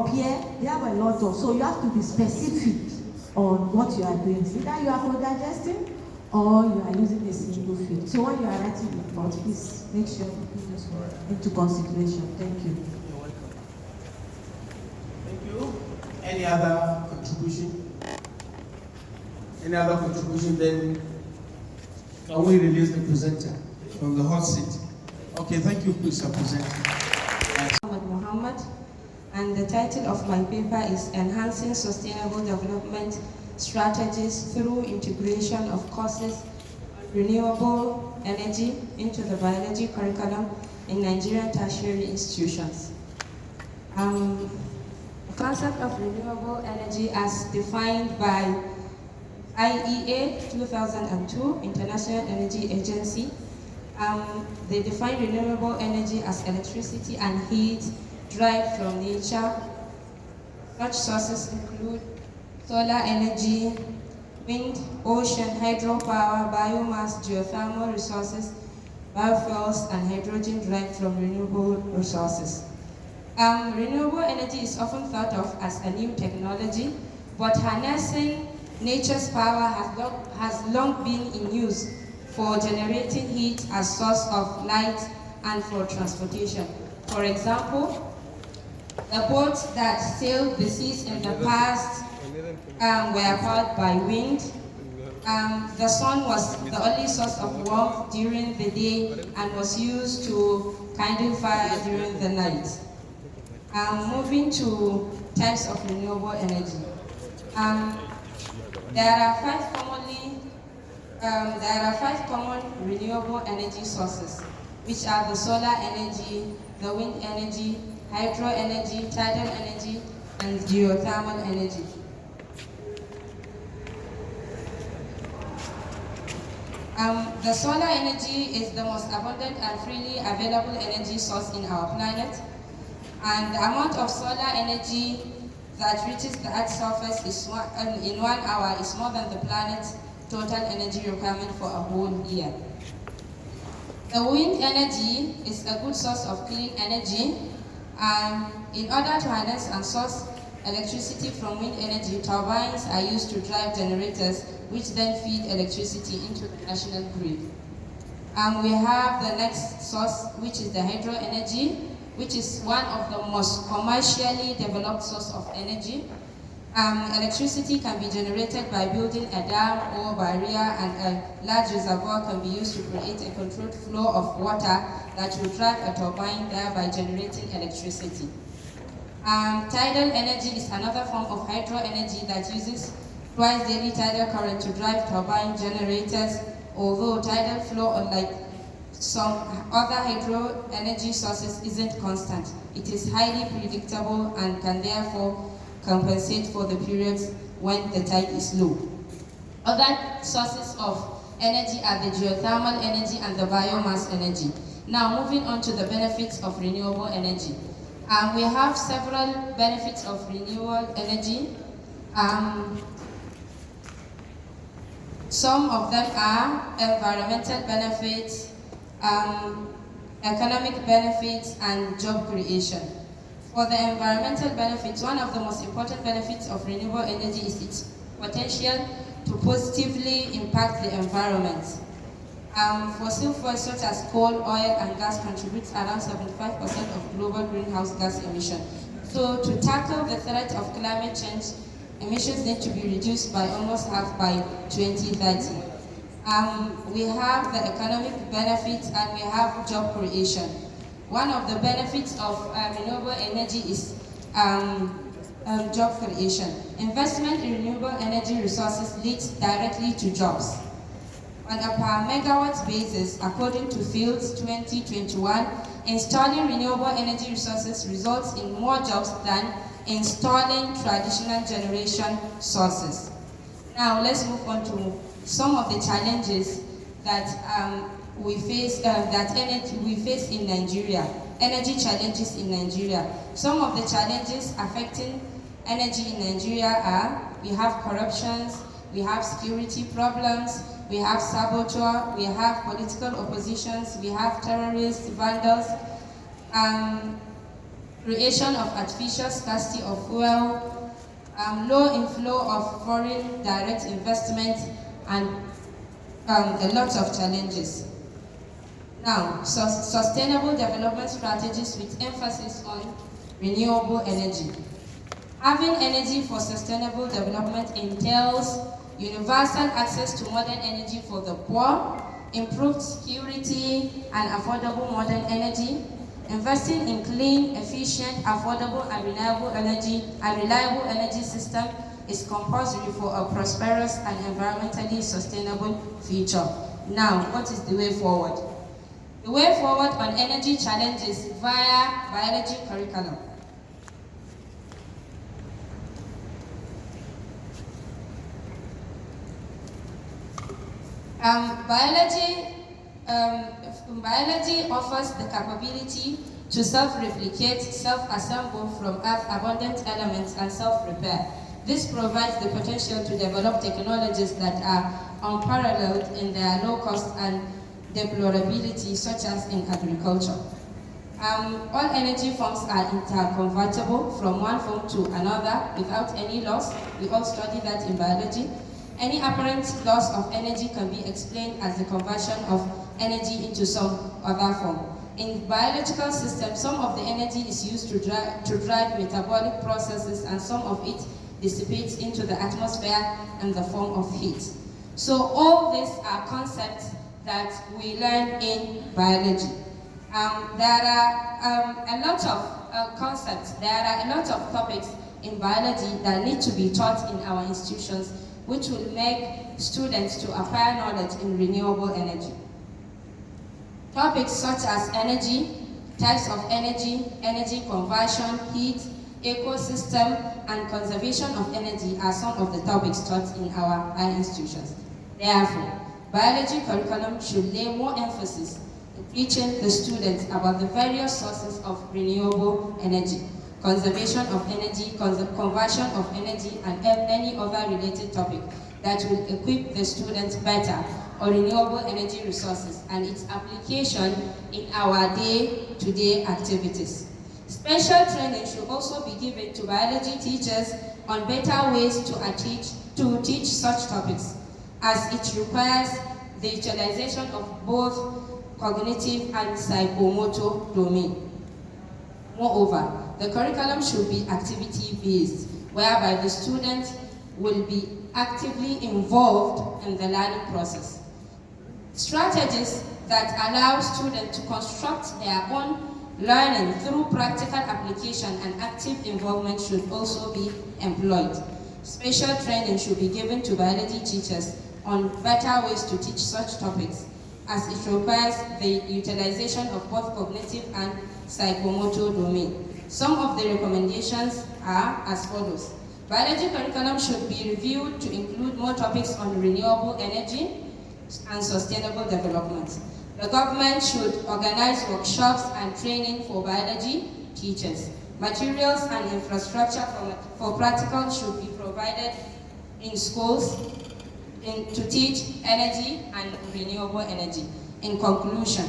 pear? They have a lot of, so you have to be specific on what you are doing. Either you are co-digesting, or you are using a single feed. So when you are writing the report, please make sure you put this one into consideration. Thank you. You're welcome. Thank you. Any other contribution? Any other contribution? Then can we release the presenter from the hot seat? Okay, thank you, Mr. Presenter. Muhammad, and the title of my paper is Enhancing Sustainable Development Strategies through Integration of Courses on Renewable Energy into the Biology Curriculum in Nigerian Tertiary Institutions. The concept of renewable energy as defined by IEA 2002, International Energy Agency. They define renewable energy as electricity and heat derived from nature. Such sources include solar energy, wind, ocean, hydropower, biomass, geothermal resources, biofuels, and hydrogen derived from renewable resources. Renewable energy is often thought of as a new technology, but harnessing nature's power has long been in use for generating heat as source of light and for transportation. For example, the boats that sailed the seas in the past were powered by wind. The sun was the only source of warmth during the day and was used to kindle fire during the night. Moving to types of renewable energy. There are five common renewable energy sources, which are the solar energy, the wind energy, hydro energy, tidal energy, and geothermal energy. The solar energy is the most abundant and freely available energy source in our planet. And the amount of solar energy that reaches the Earth's surface in 1 hour is more than the planet's total energy requirement for a whole year. The wind energy is a good source of clean energy. In order to harness and source electricity from wind energy, turbines are used to drive generators, which then feed electricity into the national grid. We have the next source, which is the hydro energy, which is one of the most commercially developed source of energy. Electricity can be generated by building a dam or barrier, and a large reservoir can be used to create a controlled flow of water that will drive a turbine, thereby generating electricity. Tidal energy is another form of hydro energy that uses twice daily tidal current to drive turbine generators, although tidal flow, unlike some other hydro energy sources, isn't constant. It is highly predictable and can therefore compensate for the periods when the tide is low. Other sources of energy are the geothermal energy and the biomass energy. Now, moving on to the benefits of renewable energy. We have several benefits of renewable energy. Some of them are environmental benefits, economic benefits, and job creation. For the environmental benefits, one of the most important benefits of renewable energy is its potential to positively impact the environment. Fossil fuels such as coal, oil, and gas contributes around 75% of global greenhouse gas emissions. So to tackle the threat of climate change, emissions need to be reduced by almost half by 2030. We have the economic benefits and we have job creation. One of the benefits of renewable energy is job creation. Investment in renewable energy resources leads directly to jobs. On a per megawatt basis, according to Fields 2021, installing renewable energy resources results in more jobs than installing traditional generation sources. Now let's move on to some of the challenges that we face in Nigeria. Energy challenges in Nigeria. Some of the challenges affecting energy in Nigeria are: we have corruptions, we have security problems, we have saboteur, we have political oppositions, we have terrorists, vandals, creation of artificial scarcity of fuel, low inflow of foreign direct investment, and a lot of challenges. Now, sustainable development strategies with emphasis on renewable energy. Having energy for sustainable development entails universal access to modern energy for the poor, improved security and affordable modern energy, investing in clean, efficient, affordable and reliable energy system is compulsory for a prosperous and environmentally sustainable future. Now, what is the way forward? The way forward on energy challenges via biology curriculum. Biology offers the capability to self-replicate, self-assemble from Earth's abundant elements and self-repair. This provides the potential to develop technologies that are unparalleled in their low cost and deployability, such as in agriculture. All energy forms are interconvertible from one form to another without any loss. We all study that in biology. Any apparent loss of energy can be explained as the conversion of energy into some other form. In biological systems, some of the energy is used to drive metabolic processes, and some of it dissipates into the atmosphere in the form of heat. So all these are concepts that we learn in biology. There are a lot of concepts, there are a lot of topics in biology that need to be taught in our institutions, which will make students to acquire knowledge in renewable energy. Topics such as energy, types of energy, energy conversion, heat, ecosystem, and conservation of energy are some of the topics taught in our higher institutions. Therefore, biology curriculum should lay more emphasis in teaching the students about the various sources of renewable energy, conservation of energy, conversion of energy, and any other related topic that will equip the students better on renewable energy resources and its application in our day-to-day activities. Special training should also be given to biology teachers on better ways to teach such topics, as it requires the utilization of both cognitive and psychomotor domain. Moreover, the curriculum should be activity-based, whereby the students will be actively involved in the learning process. Strategies that allow students to construct their own learning through practical application and active involvement should also be employed. Special training should be given to biology teachers on better ways to teach such topics, as it requires the utilization of both cognitive and psychomotor domain. Some of the recommendations are as follows. Biology curriculum should be reviewed to include more topics on renewable energy and sustainable development. The government should organize workshops and training for biology teachers. Materials and infrastructure for practical should be provided in schools to teach energy and renewable energy. In conclusion,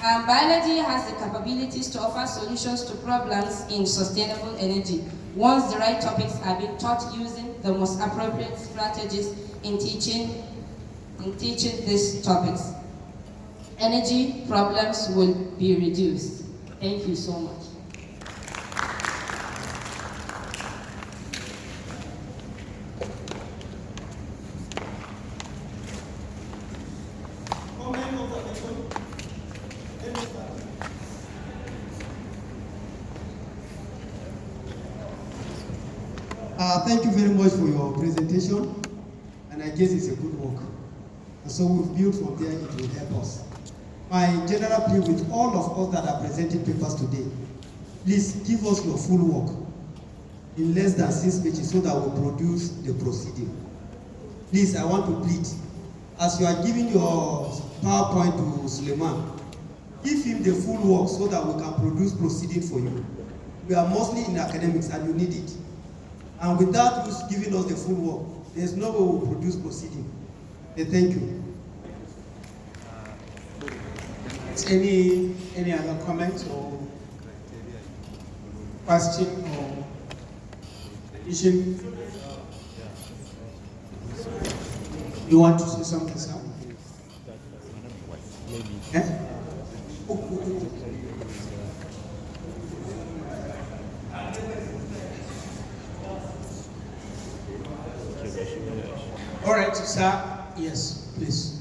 biology has the capabilities to offer solutions to problems in sustainable energy once the right topics are being taught using the most appropriate strategies in teaching these topics. Energy problems will be reduced. Thank you so much. Thank you very much for your presentation, and I guess it's a good work. And so we've built from there, it will help us. My general plea with all of us that are presenting papers today, please give us your full work in less than 6 pages so that we produce the proceeding. Please, I want to plead, as you are giving your PowerPoint to Suleiman, give him the full work so that we can produce proceeding for you. We are mostly in academics and you need it. And without you giving us the full work, there's no way we'll produce proceeding. Thank you. Any other comments or question or addition? You want to say something, sir? Yeah? All right, sir. Yes, please.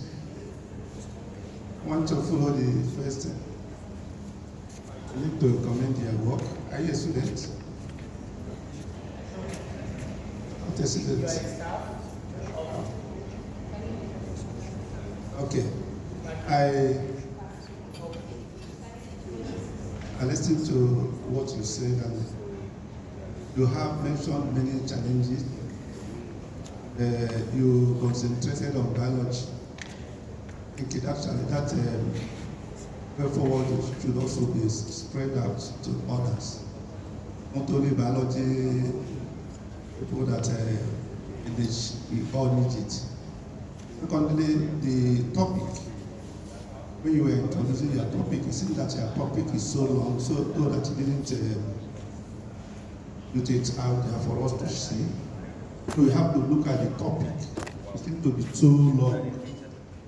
I want to follow the first thing. I need to commend your work. Are you a student? Not a student. Okay. I listened to what you said, and you have mentioned many challenges. You concentrated on biology. I think actually that way forward should also be spread out to others. Not only biology people that we all need it. Secondly, the topic, when you were introducing your topic, it seems that your topic is so long, so that you didn't put it out there for us to see. So we have to look at the topic. It seems to be too long.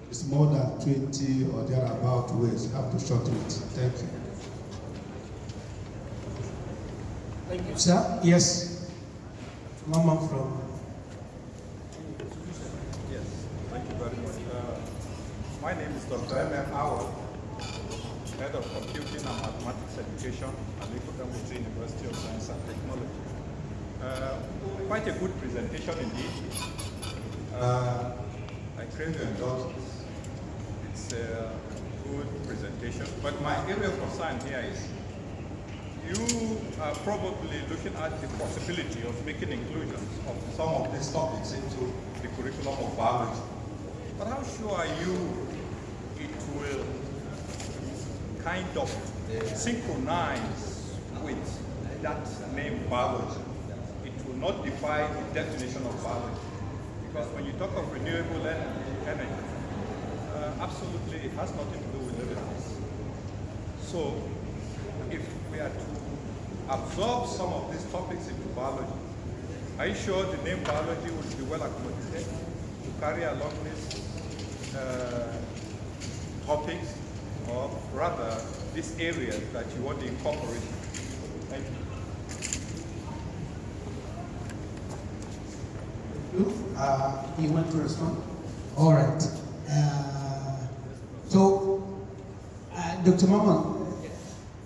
It's more than 20 or thereabout words. You have to shorten it. Thank you. Thank you, sir. Yes. Mama from. Yes, thank you very much. My name is Dr. M.M. Howard, Head of Computing and Mathematics Education at the University of Science and Technology. Quite a good presentation indeed. I crave your indulgence. It's a good presentation, but my area of concern here is you are probably looking at the possibility of making inclusions of some of these topics into the curriculum of biology. But how sure are you it will kind of synchronize with that name biology? It will not defy the definition of biology. Because when you talk of renewable energy, absolutely it has nothing to do with living things. So if we are to absorb some of these topics into biology, are you sure the name biology will be well accommodated to carry along these topics, or rather these areas that you want to incorporate? Thank you. You want to respond? All right. Dr. Mama,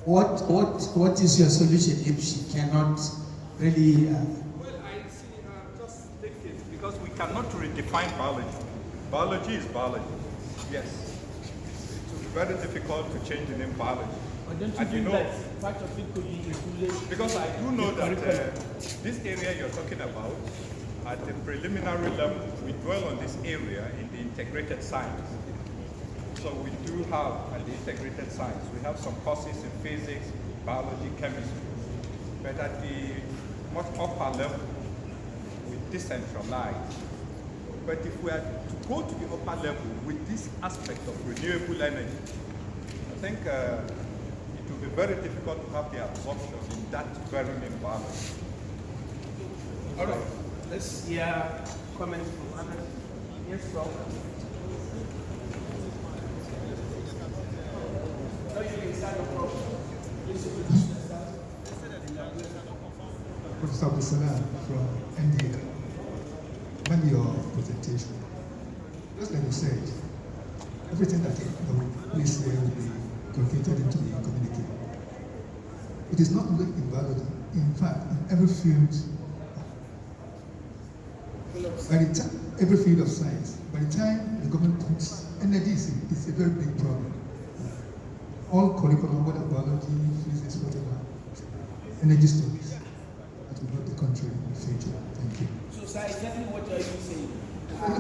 what is your solution if she cannot really? Well, I see. Just take it because we cannot redefine biology. Biology is biology. Yes, it will be very difficult to change the name biology. But don't you think that part of it could be included? Because I do know that this area you're talking about, at the preliminary level, we dwell on this area in the integrated science. So we do have, at the integrated science, we have some courses in physics, biology, chemistry. But at the much upper level, we decentralize. But if we are to go to the upper level with this aspect of renewable energy, I think it will be very difficult to have the absorption in that very main biology. All right. Let's hear comments from others. Yes, Rob. No, you can start your problem. Professor Abdulsalam from NDA. When your presentation, just like you said, everything that we say will be converted into the community. It is not only in biology. In fact, in every field. Every field of science, by the time the government puts energy is a very big problem. All curriculum, whether biology, physics, whatever, energy studies, that will help the country in the future. Thank you. So, sir, exactly what are you saying?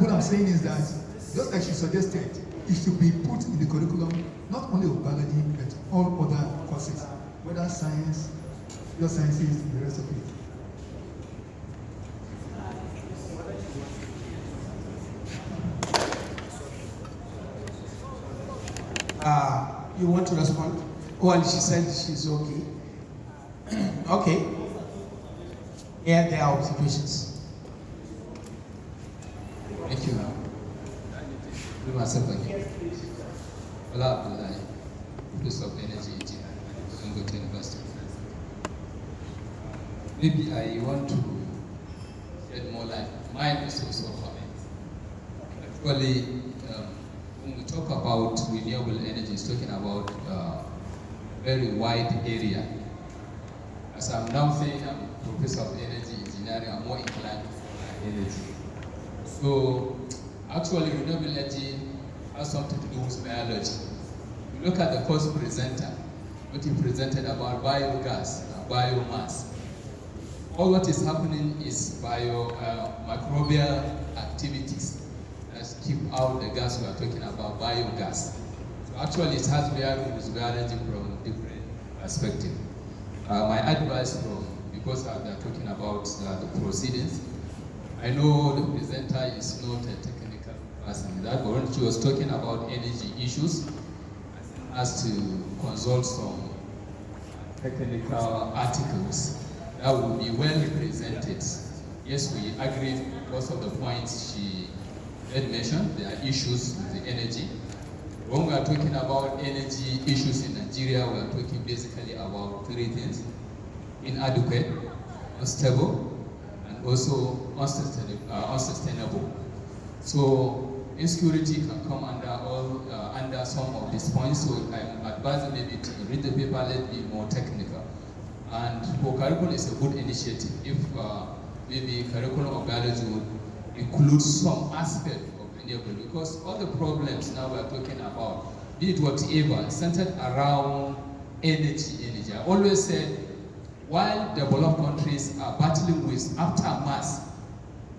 What I'm saying is that, just like she suggested, it should be put in the curriculum, not only of biology, but all other courses, whether science, your sciences, the rest of it. You want to respond? Well, she said she's okay. Okay. Yeah, there are observations. Thank you. Do myself again. Ola Abdullahi, Professor of Energy Engineering, Keynote University. Maybe I want to shed more light. Mine is also a comment. Actually, when we talk about renewable energy, it's talking about a very wide area. As I'm now saying, I'm a professor of energy engineering, I'm more inclined to energy. So, actually, renewable energy has something to do with biology. You look at the course presenter, what he presented about biogas, biomass. All what is happening is microbial activities that keep out the gas we are talking about, biogas. So actually it has bearing with biology from different perspectives. My advice from the because they are talking about the proceedings. I know the presenter is not a technical person, but when she was talking about energy issues, as to consult some technical articles that will be well represented. Yes, we agree with most of the points she had mentioned. There are issues with the energy. When we are talking about energy issues in Nigeria, we are talking basically about three things: inadequate, unstable, and also unsustainable. So insecurity can come under under some of these points. So I'm advising maybe to read the paper, let be more technical. And for curriculum, it's a good initiative. If maybe curriculum of biology would include some aspect of renewable, because all the problems now we're talking about, be it whatever, centered around energy. I always said, while developed countries are battling with aftermath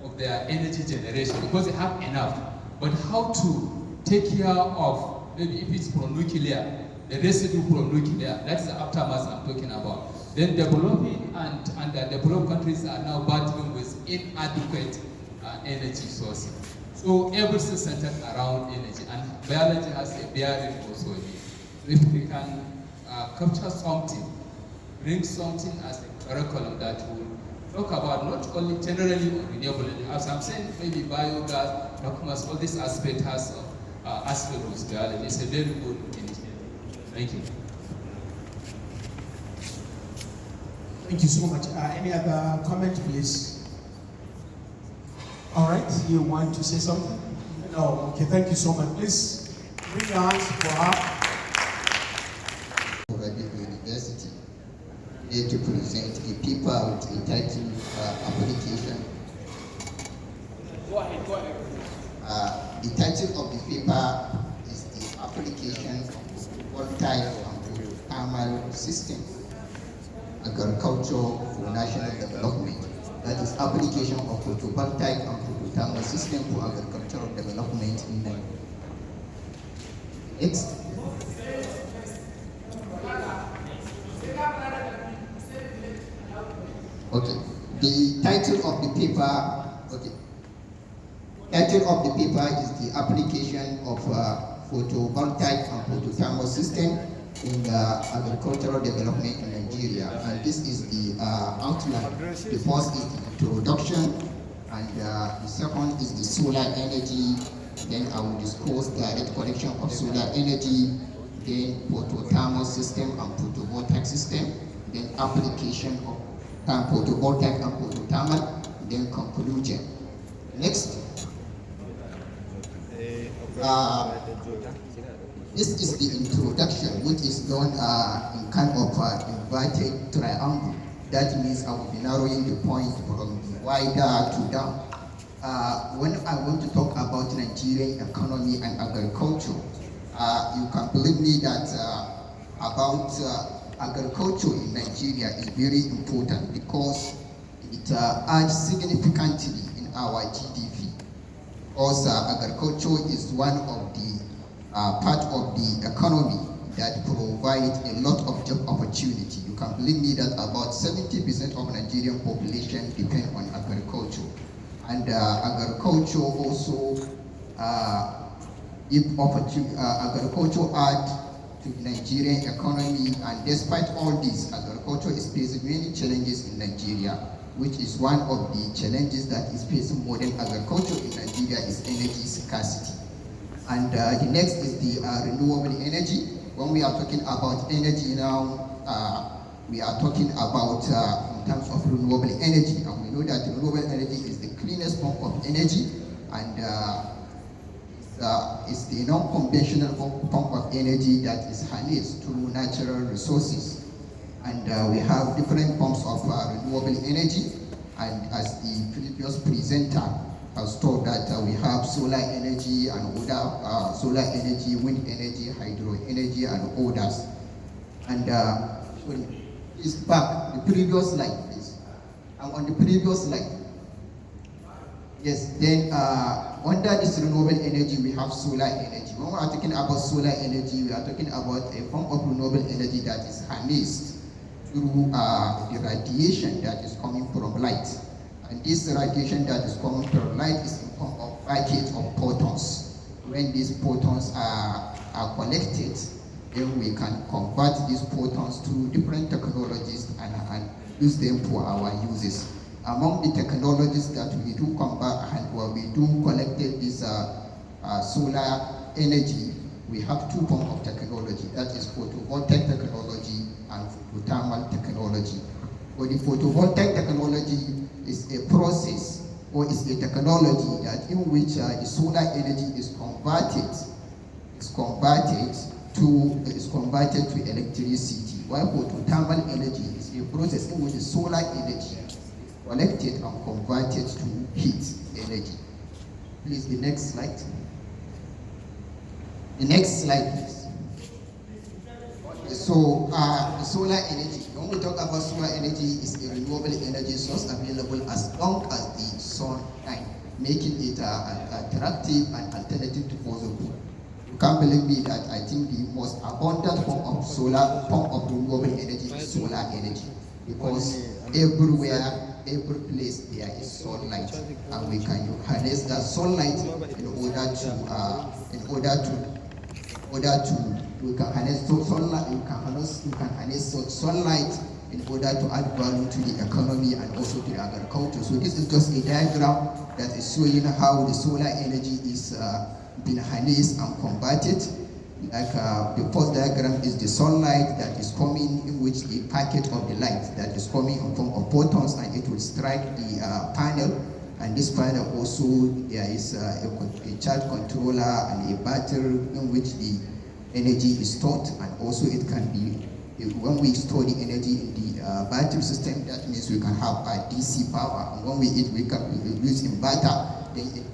of their energy generation because they have enough, but how to take care of, maybe if it's from nuclear, the residue from nuclear, that's the aftermath I'm talking about. Then developing and the developed countries are now battling with inadequate energy sources. So everything centered around energy, and biology has a bearing also in it. So if we can capture something, bring something as a curriculum that will talk about not only generally on renewable energy, as I'm saying, maybe biogas, documents, all this aspect has aspect of biology. It's a very good initiative. Thank you. Thank you so much. Any other comment, please? All right, you want to say something? No, okay, thank you so much. Please bring your hands for her. University, here to present a paper with a title, application. Go ahead. The title of the paper is the application of voltaic and thermal system, agriculture for national development. That is application of photovoltaic and thermal system for agricultural development in Nigeria. Next. Okay. The title of the paper. Okay. Title of the paper is the application of photovoltaic and photothermal system in agricultural development in Nigeria, and this is the outline. The first is the introduction, and the second is the solar energy. Then I will discuss direct connection of solar energy, then photothermal system and photovoltaic system, then application of photovoltaic and photothermal, then conclusion. Next. This is the introduction, which is done in kind of inverted triangle. That means I will be narrowing the point from wider to down. When I want to talk about Nigerian economy and agriculture, you can believe me that about agriculture in Nigeria is very important because it adds significantly in our GDP. Also, agriculture is one of the part of the economy that provides a lot of job opportunity. You can believe me that about 70% of Nigerian population depend on agriculture. And agriculture also give opportunity, agriculture add to the Nigerian economy, and despite all this, agriculture is facing many challenges in Nigeria, which is one of the challenges that is facing modern agriculture in Nigeria is energy scarcity. And the next is the renewable energy. When we are talking about energy now, we are talking about in terms of renewable energy. And we know that renewable energy is the cleanest form of energy, and it's the non-conventional form of energy that is harnessed through natural resources. And we have different forms of renewable energy. And as the previous presenter has told that we have solar energy and other solar energy, wind energy, hydro energy, and others. And it's back, the previous slide, please. And on the previous slide, yes, then under this renewable energy, we have solar energy. When we are talking about solar energy, we are talking about a form of renewable energy that is harnessed through the radiation that is coming from light. And this radiation that is coming from light is in form of packets of photons. When these photons are collected, then we can convert these photons to different technologies and use them for our uses. Among the technologies that we do convert and where we do collected this solar energy, we have two forms of technology. That is photovoltaic technology and photothermal technology. For the photovoltaic technology is a process or is a technology that in which the solar energy is converted to electricity, while photothermal energy is a process in which the solar energy is collected and converted to heat energy. Please, the next slide. The next slide, please. So, the solar energy, when we talk about solar energy, is a renewable energy source available as long as the sun shines, making it attractive and alternative to fossil fuel. You can't believe me that I think the most abundant form of renewable energy is solar energy, because everywhere, every place there is sunlight, and we can harness that sunlight in order to add value to the economy and also to the agriculture. So this is just a diagram that is showing how the solar energy is being harnessed and converted. Like the first diagram is the sunlight that is coming, in which the packet of the light that is coming in form of photons, and it will strike the panel. And this panel also, there is a charge controller and a battery in which the energy is stored, and also it can be, when we store the energy in the battery system, that means we can have a DC power, and when we can use inverter, then it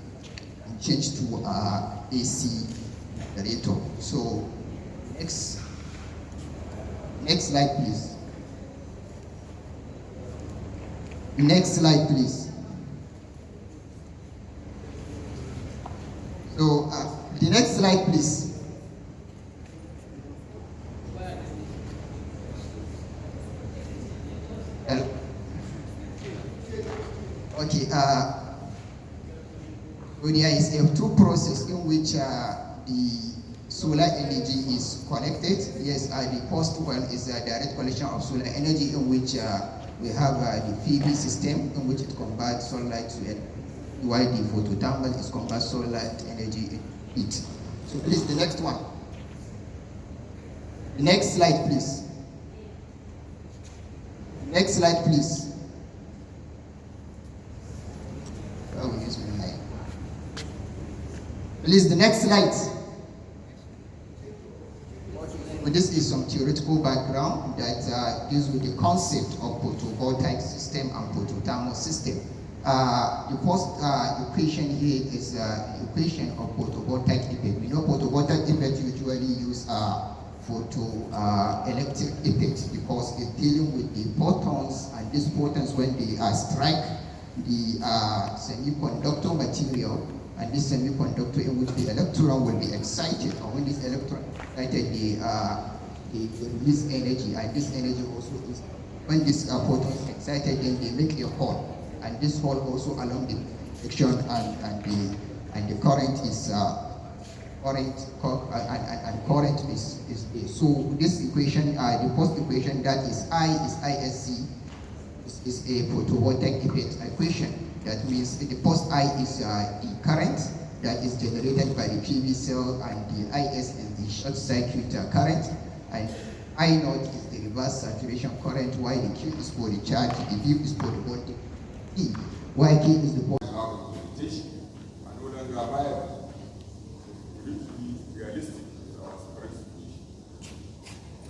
can change to AC generator. So next slide, please. Next slide, please. So the next slide, please. Okay. So there is a two process in which the solar energy is collected. Yes, the first one is a direct collection of solar energy, in which we have the PV system, in which it converts sunlight to energy, while the photothermal is convert sunlight energy into heat. So please, the next one. The next slide, please. Next slide, please. Please, the next slide. Well, this is some theoretical background that deals with the concept of photovoltaic system and photothermal system. The first equation here is the equation of photovoltaic effect. We know photovoltaic effect usually use photoelectric effect, because it's dealing with the photons, and these photons, when they strike the semiconductor material, and this semiconductor in which the electron will be excited, and when this electron excited, they release energy, and this energy also is, when this photon is excited, then they make a hole, and this hole also along the direction, and the current is current is so this equation, the first equation, that is I is ISC, is a photovoltaic effect equation. That means the first I is the current that is generated by the PV cell, and the IS is the short circuit current, and I naught is the reverse saturation current, while the Q is for the charge, the V is for the bonding E, while K is the point. Implementation, and whether you are viable, we need to be realistic with our current situation.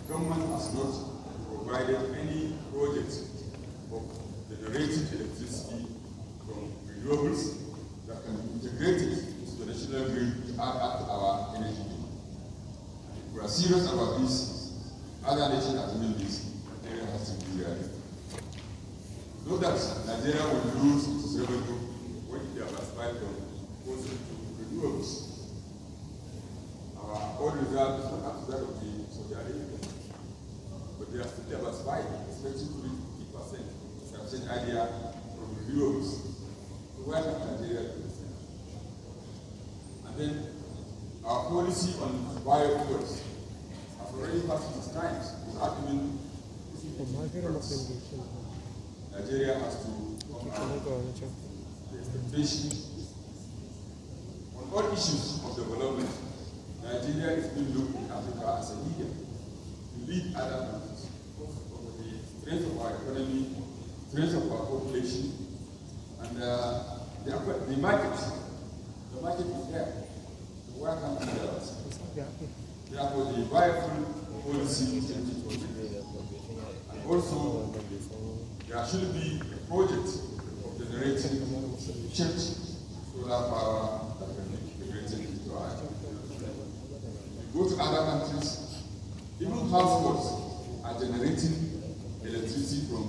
Government has not provided any projects of generating electricity from renewables that can be integrated into the national grid to add up to our energy need. If we are serious about this, other nations are doing this, Nigeria has to be realistic. Know that Nigeria will lose its revenue when they have aspired from fossil to renewables. Our oil reserve is not up to that of the Saudi Arabia. But we are still diversified, expecting to reach 50%, as I've said earlier, from renewables. So where can Nigeria do this? And then our policy on biofuels has already passed its times without even Nigeria has to come out the expectation. On all issues of development, Nigeria is being looked in Africa as a leader to lead other countries because of the strength of our economy, strength of our population, and the market. The market is there. So why can't we do that? Therefore, the biofuel policy is implemented. And also, there should be a project of generating sufficient solar power that can be integrated into our economy. Go to other countries, even households are generating electricity from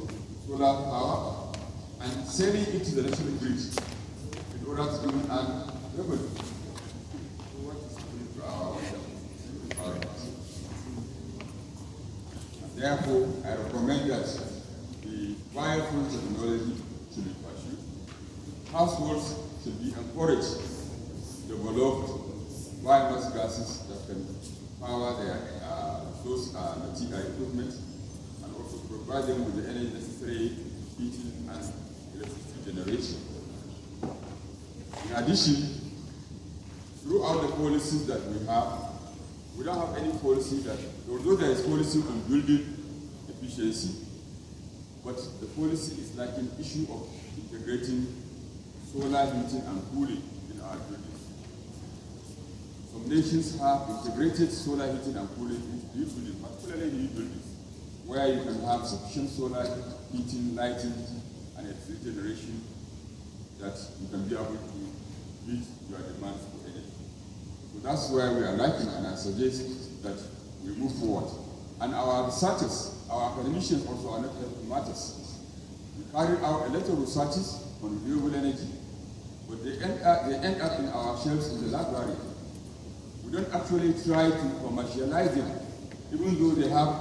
solar power and selling it to the national grid in order to even earn revenue. So what is happening to our environment? Therefore, I recommend that the biofuel technology should be pursued. Households should be encouraged to develop biomass gases that can power their equipment and also provide them with the energy necessary heating and electricity generation. In addition, throughout the policies that we don't have any policy that, although there is policy on building efficiency, but the policy is like an issue of integrating solar heating and cooling in our buildings. Some nations have integrated solar heating and cooling into new buildings, particularly new buildings, where you can have sufficient solar heating, lighting, and electricity generation that you can be able to meet your demands for energy. So that's where we are lacking, and I suggest that we move forward. And our researchers, our academicians also are not helping matters. We carried out a lot of researches on renewable energy, but they end up in our shelves in the library. We don't actually try to commercialize them, even though they have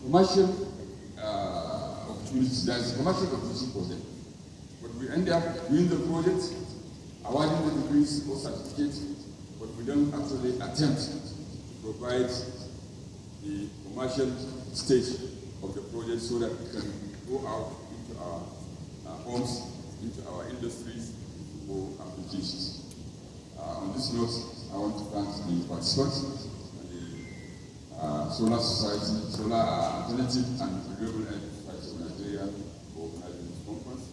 commercial opportunities. There's commercial opportunity for them. But we end up doing the project, awarding the degrees or certificates, but we don't actually attempt to provide the commercial stage of the project so that we can go out into our homes, into our industries for applications. On this note, I want to thank the participants and the Solar Society, Solar Alternative and Renewable Energy Society of Nigeria for organizing this conference.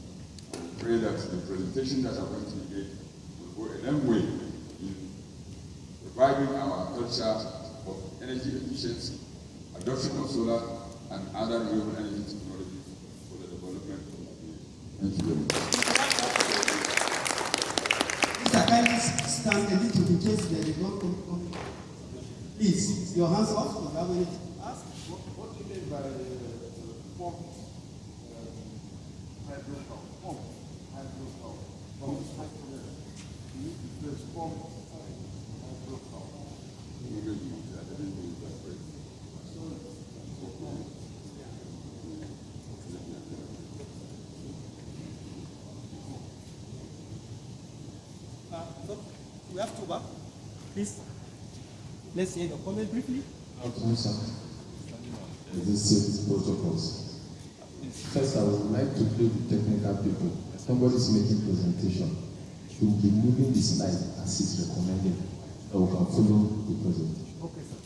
I pray that the presentation that I'm going to make will go a long way in reviving our culture of energy efficiency, adoption of solar and other renewable energy technologies for the development of the country. Thank you very much. Mr. Kindly stand a little in case there is not come. Please, your hands off. You have anything to ask? What do you mean by pumped hydropower? Pumped hydropower. Pumped hydropower. You need to place pumped hydropower. We have to back. Please, let's hear your comment briefly. These safety protocols. First, I would like to play the technical people. Somebody is making presentation. He will be moving the slide as he's recommended, so we can follow the presentation. Okay, sir.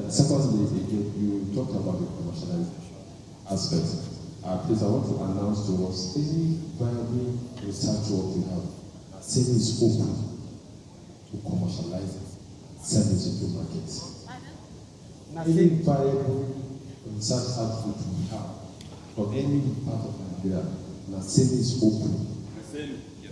Secondly, again, you talked about the commercialization aspect. Please, I want to announce to us any viable research work we have. Saying is open to commercialize it, send it into markets. Any viable research output we have from any part of Nigeria, NASEN is open.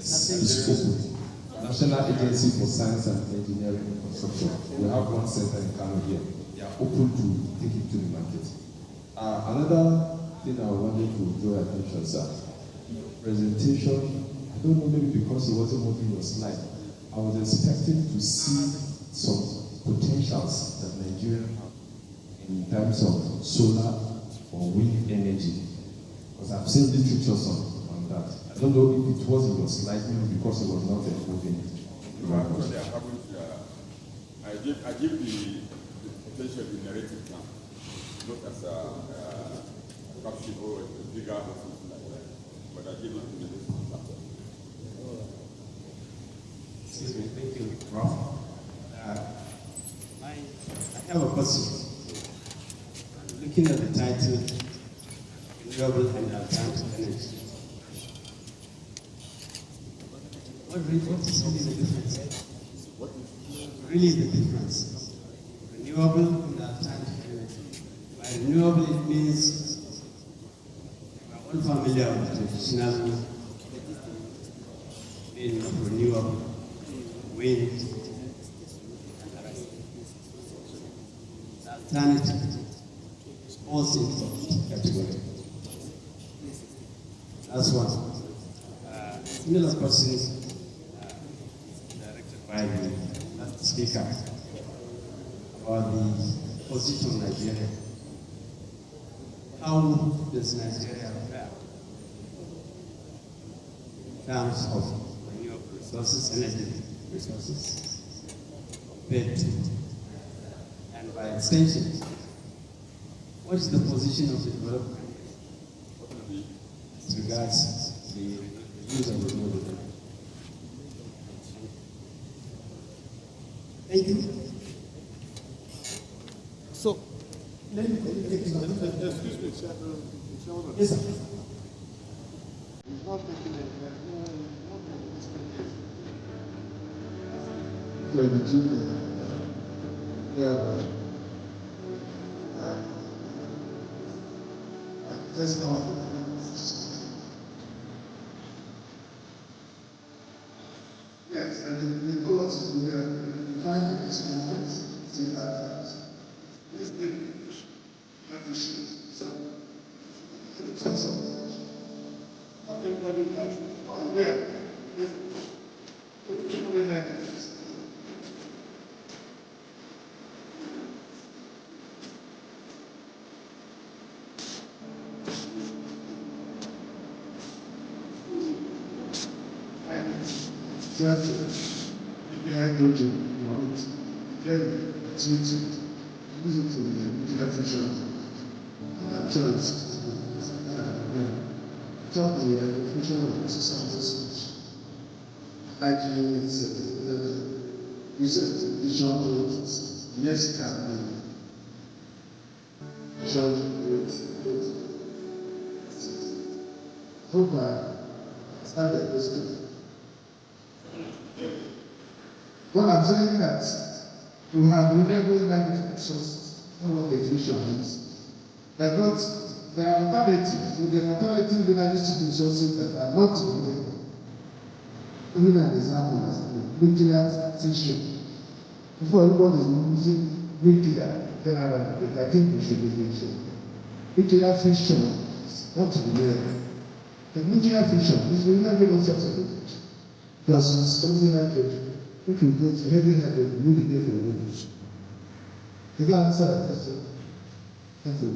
Is open. National Agency for Science and Engineering and Construction. We have one center in Kano here. They are open to take it to the market. Another thing I wanted to draw attention, sir, presentation. I don't know, maybe because it wasn't moving your slide. I was expecting to see some potentials that Nigeria have in terms of solar or wind energy? Because I've seen literatures on that. I don't know if it was in your slide, maybe because it was not included. Actually, I haven't. I give the potential narrative now, not as a caption or a figure or something like that, but I give it to the narrative. Excuse me, thank you, Prof. I have a question. Looking at the title, Renewable and Alternative Energy. What is really the difference? What is really the difference? Renewable and alternative energy. By renewable, it means we are all familiar with the traditional meaning of renewable, wind, alternative falls into category. That's one. Similar questions directed by the last speaker about the position of Nigeria. How does Nigeria fare in terms of renewable resources, energy resources, compared to, and by extension, what is the position of the developed countries as regards the use of renewable energy? Thank you. So, let me excuse me, sir. Yes, sir. He's not taking it. That's not. Yes, and the goals we are defining this moment, see that this big appreciate. So, everybody has aware. Just behind hydrogen, you want then to use it to the future. Choice. Talk to the future of society. Hydrogen is research, vision, yes, can be vision, hope I started this thing. Well, I'm saying that we have renewable energy sources, all of the visions. There are alternatives, so there are alternative energy sources that are not renewable. Even an example is the nuclear fission. Before everyone is using nuclear, I think we should be using nuclear fission, not to be there. The nuclear fission is renewable sources. Plus, something like it. If you go to heavy handed, you will be there for the news. If you answer that question, thank you.